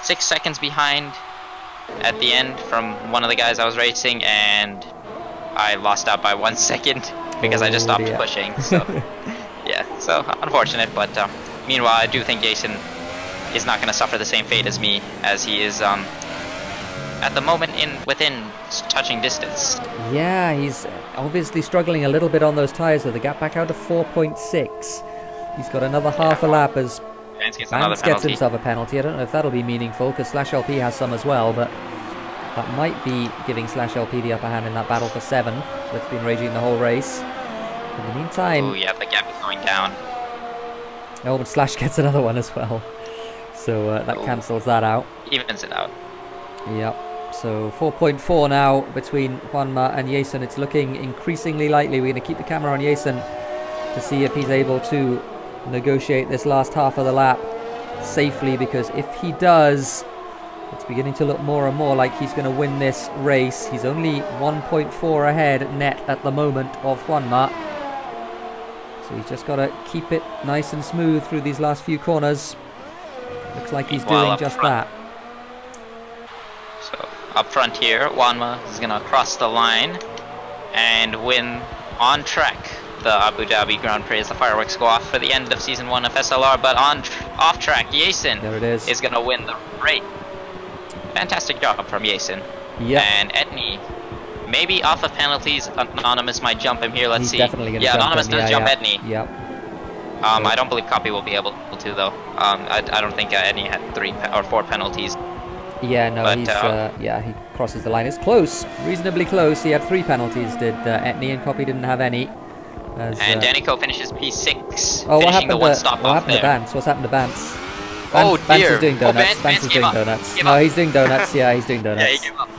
6 seconds behind at the end from one of the guys I was racing, and I lost out by 1 second because I just stopped pushing. So yeah, so unfortunate, but meanwhile I do think Jason is not going to suffer the same fate as me, as he is at the moment within touching distance. Yeah, he's obviously struggling a little bit on those tyres, though. The gap back out to 4.6. He's got another half a lap as Vance gets himself a penalty. I don't know if that'll be meaningful, because /LP has some as well, but that might be giving /LP the upper hand in that battle for 7. That's been raging the whole race. In the meantime... Oh yeah, the gap is going down. Oh, but Slash gets another one as well. So that cancels that out. Evens it out. Yep. So 4.4 now between Juanma and Jason. It's looking increasingly likely. We're going to keep the camera on Jason to see if he's able to negotiate this last half of the lap safely, because if he does, it's beginning to look more and more like he's going to win this race. He's only 1.4 ahead net at the moment of Juanma. So he's just got to keep it nice and smooth through these last few corners. Looks like he's doing just that. So up front here, Juanma is going to cross the line and win on track the Abu Dhabi Grand Prix as the fireworks go off for the end of Season 1 of SLR. But off track, Jason is going to win the race. Fantastic job from Jason. Yeah. And Etney, maybe off of penalties, Anonymous might jump him here. Let's see. Definitely gonna jump Anonymous does jump Etney. Yep. I don't believe Copy will be able to though. I don't think Etney had 3 or 4 penalties. Yeah, no, but, he's yeah, he crosses the line. It's close, reasonably close. He had 3 penalties, did Etney, and Copy didn't have any. And Danico finishes P6, what finishing the one stop what off happened there. to Bance? What's happened to Bance? Oh Bance dear. is doing donuts. Vance is doing donuts. No, he's doing donuts. Yeah, he's doing donuts. Yeah, he gave up.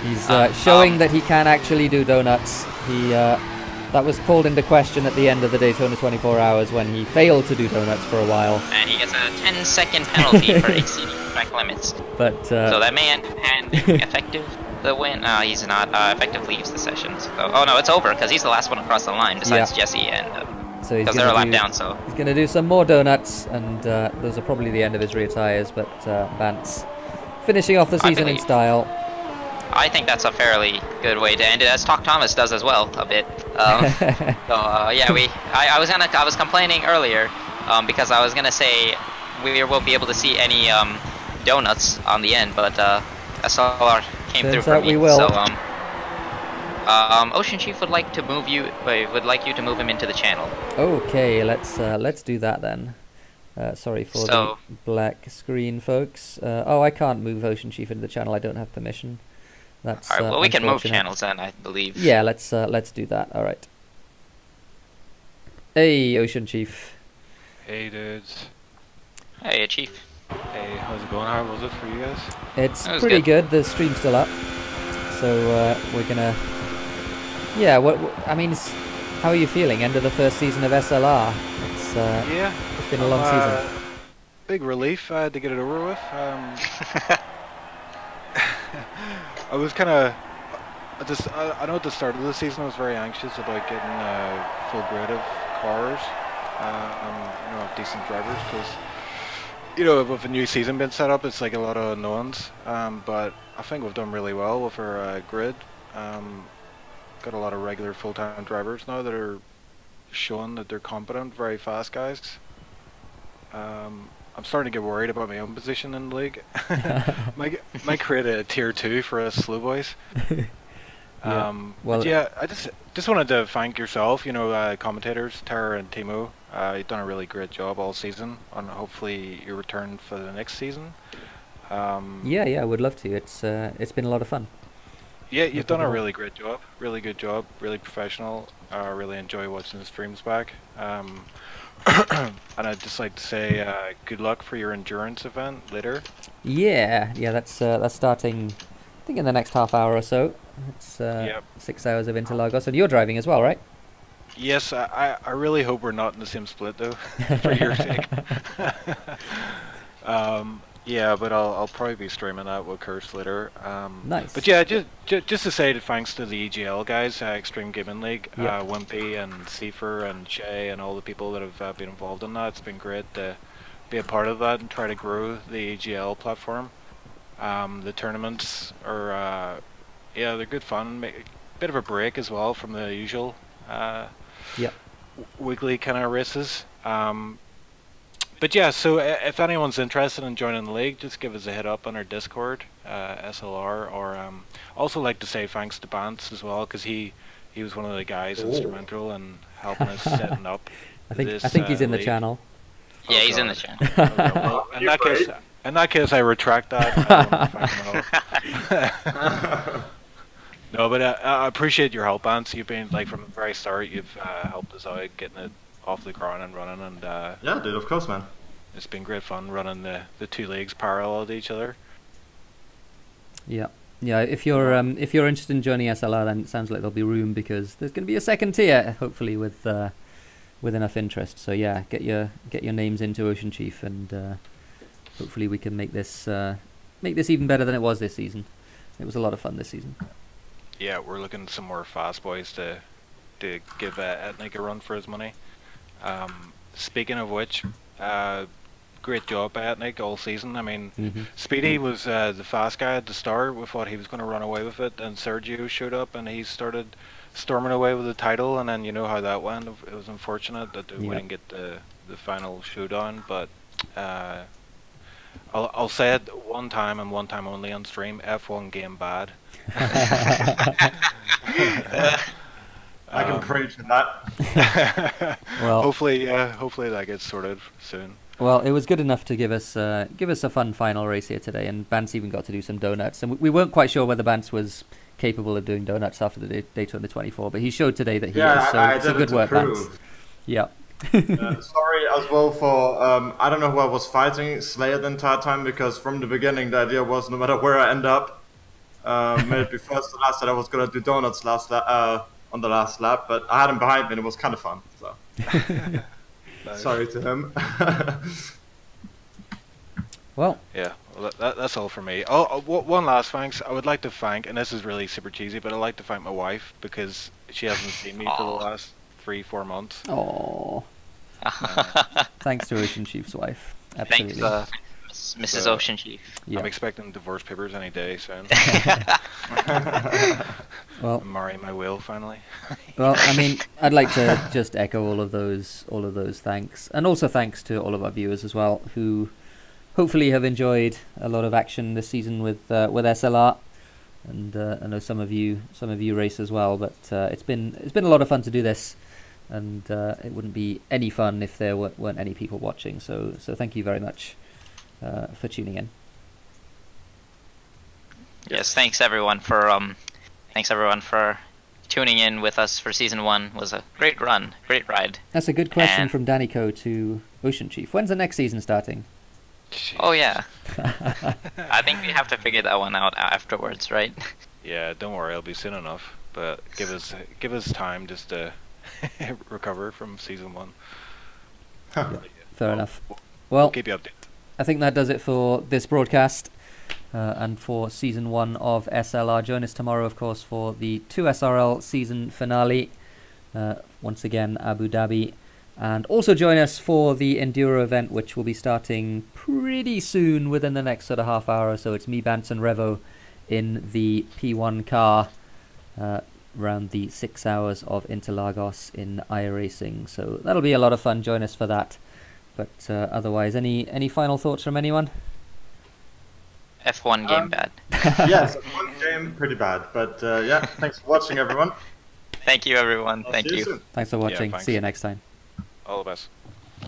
He's showing that he can actually do donuts. He that was called into question at the end of the Daytona 24 Hours when he failed to do donuts for a while. And he gets a 10-second penalty for exceeding track limits. But so that may end effective the win. He's not. Effective leaves the session. So, oh no, it's over because he's the last one across the line besides Jesse and. So because they're a lap down, so he's going to do some more donuts, and those are probably the end of his rear tyres. But Vance finishing off the season in style. I think that's a fairly good way to end it, as Talk Thomas does as well a bit. So yeah, I was complaining earlier because I was gonna say we won't be able to see any donuts on the end, but SLR came through for me. We will. So Ocean Chief would like to move you. Would like you to move him into the channel. Okay, let's do that then. Sorry for the black screen, folks. Oh, I can't move Ocean Chief into the channel. I don't have permission. That's all right. Well, we can move channels then, I believe. Yeah, let's do that. All right. Hey, Ocean Chief. Hey, dudes. Hey, Chief. Hey, how's it going? How was it for you guys? It's pretty good. The stream's still up, so we're gonna. Yeah. I mean, how are you feeling? End of the first season of SLR. It's It's been a long season. Big relief to get it over with. I was kind of. I know at the start of the season I was very anxious about getting a full grid of cars, and decent drivers, because with a new season being set up, it's like a lot of unknowns. But I think we've done really well with our grid. Got a lot of regular full-time drivers now that are showing that they're competent, very fast guys. I'm starting to get worried about my own position in the league. might create a tier 2 for us slow boys. Well, yeah, I just wanted to thank yourself, commentators, Tara and Thimo. You've done a really great job all season, and hopefully you return for the next season. Yeah, I would love to. It's been a lot of fun. Yeah, you've done a Wonderful. really great job. Really good job. Really professional. I really enjoy watching the streams back. And I'd just like to say good luck for your endurance event later. Yeah, that's starting, I think, in the next half hour or so. It's Yep. 6 hours of Interlagos, and you're driving as well, right? Yes, I really hope we're not in the same split though, for your sake. Yeah, but I'll probably be streaming that with Curse later. Nice. But yeah, just to say that thanks to the EGL guys, Extreme Gaming League, Yep. Wimpy and Seifer and Shay and all the people that have been involved in that, it's been great to be a part of that and try to grow the EGL platform. The tournaments are, yeah, they're good fun. Bit of a break as well from the usual Yep. weekly kind of races. But yeah, so if anyone's interested in joining the league, just give us a hit up on our Discord, SLR, or also like to say thanks to Bance as well, because he was one of the guys instrumental in helping us setting up. I think he's in the league. channel. Yeah, Oh, he's in the God. channel. Okay, well, in that case, I retract that. I don't know. No, but I appreciate your help, Bance. You've been like from the very start. You've helped us out getting it off the ground and running, and Yeah, dude, of course, man. it's been great fun running the two leagues parallel to each other. Yeah. If you're interested in joining SLR, then it sounds like there'll be room, because there's going to be a second tier, hopefully with enough interest. So yeah, get your names into Ocean Chief, and hopefully we can make this even better than it was this season. It was a lot of fun this season. Yeah, we're looking at some more fast boys to give Ethnic a run for his money. Speaking of which, great job by Ethnic all season. I mean, Speedy was the fast guy at the start. We thought he was going to run away with it, and Sergio showed up and he started storming away with the title, and then you know how that went. It was unfortunate that we didn't get the final showdown, but I'll say it one time and one time only on stream: F1 game bad. I can preach to that. Well, hopefully that gets sorted soon. Well, it was good enough to give us a fun final race here today, and Bance even got to do some donuts. And we weren't quite sure whether Bance was capable of doing donuts after the Daytona 24, but he showed today that he is. So it's a good work, Bance. Yeah. Sorry as well for I don't know who I was fighting Slayer the entire time, because from the beginning the idea was no matter where I end up, may it be first or last, that I was gonna do donuts on the last lap, but I had him behind me and it was kind of fun. So Nice. sorry to him. Well, Yeah, well, that's all for me. One last thanks. I would like to thank, and this is really super cheesy, but I'd like to thank my wife, because she hasn't seen me for the last 3-4 months. oh, thanks to Ocean Chief's wife. Thanks, Absolutely. Mrs. Ocean Chief. Yeah. I'm expecting divorce papers any day soon. Well, I'm marrying my will finally. well, I mean, I'd like to just echo all of those thanks, and also thanks to all of our viewers as well, who hopefully have enjoyed a lot of action this season with SLR, and I know some of you race as well. But it's been a lot of fun to do this, and it wouldn't be any fun if there weren't any people watching. So thank you very much for tuning in. Yes, thanks everyone for tuning in with us for season 1. It was a great run, great ride. That's a good question And- from Danny Co to Ocean Chief. When's the next season starting? Oh yeah. I think we have to figure that one out afterwards, right? Yeah, don't worry, it'll be soon enough. But give us time just to recover from season 1. Fair enough. We'll Well, keep you updated. I think that does it for this broadcast and for season 1 of SLR. Join us tomorrow, of course, for the 2SRL season finale. Once again, Abu Dhabi. And also join us for the Enduro event, which will be starting pretty soon, within the next sort of half hour or so. It's me, Bance, and Revo in the P1 car around the 6 hours of Interlagos in iRacing. So that'll be a lot of fun. Join us for that. But otherwise, any final thoughts from anyone? F1 game bad. Yes, one game pretty bad, but yeah, thanks for watching, everyone. Thank you everyone. I'll Thank see you. soon. Thanks for watching. thanks. See you next time. All the best.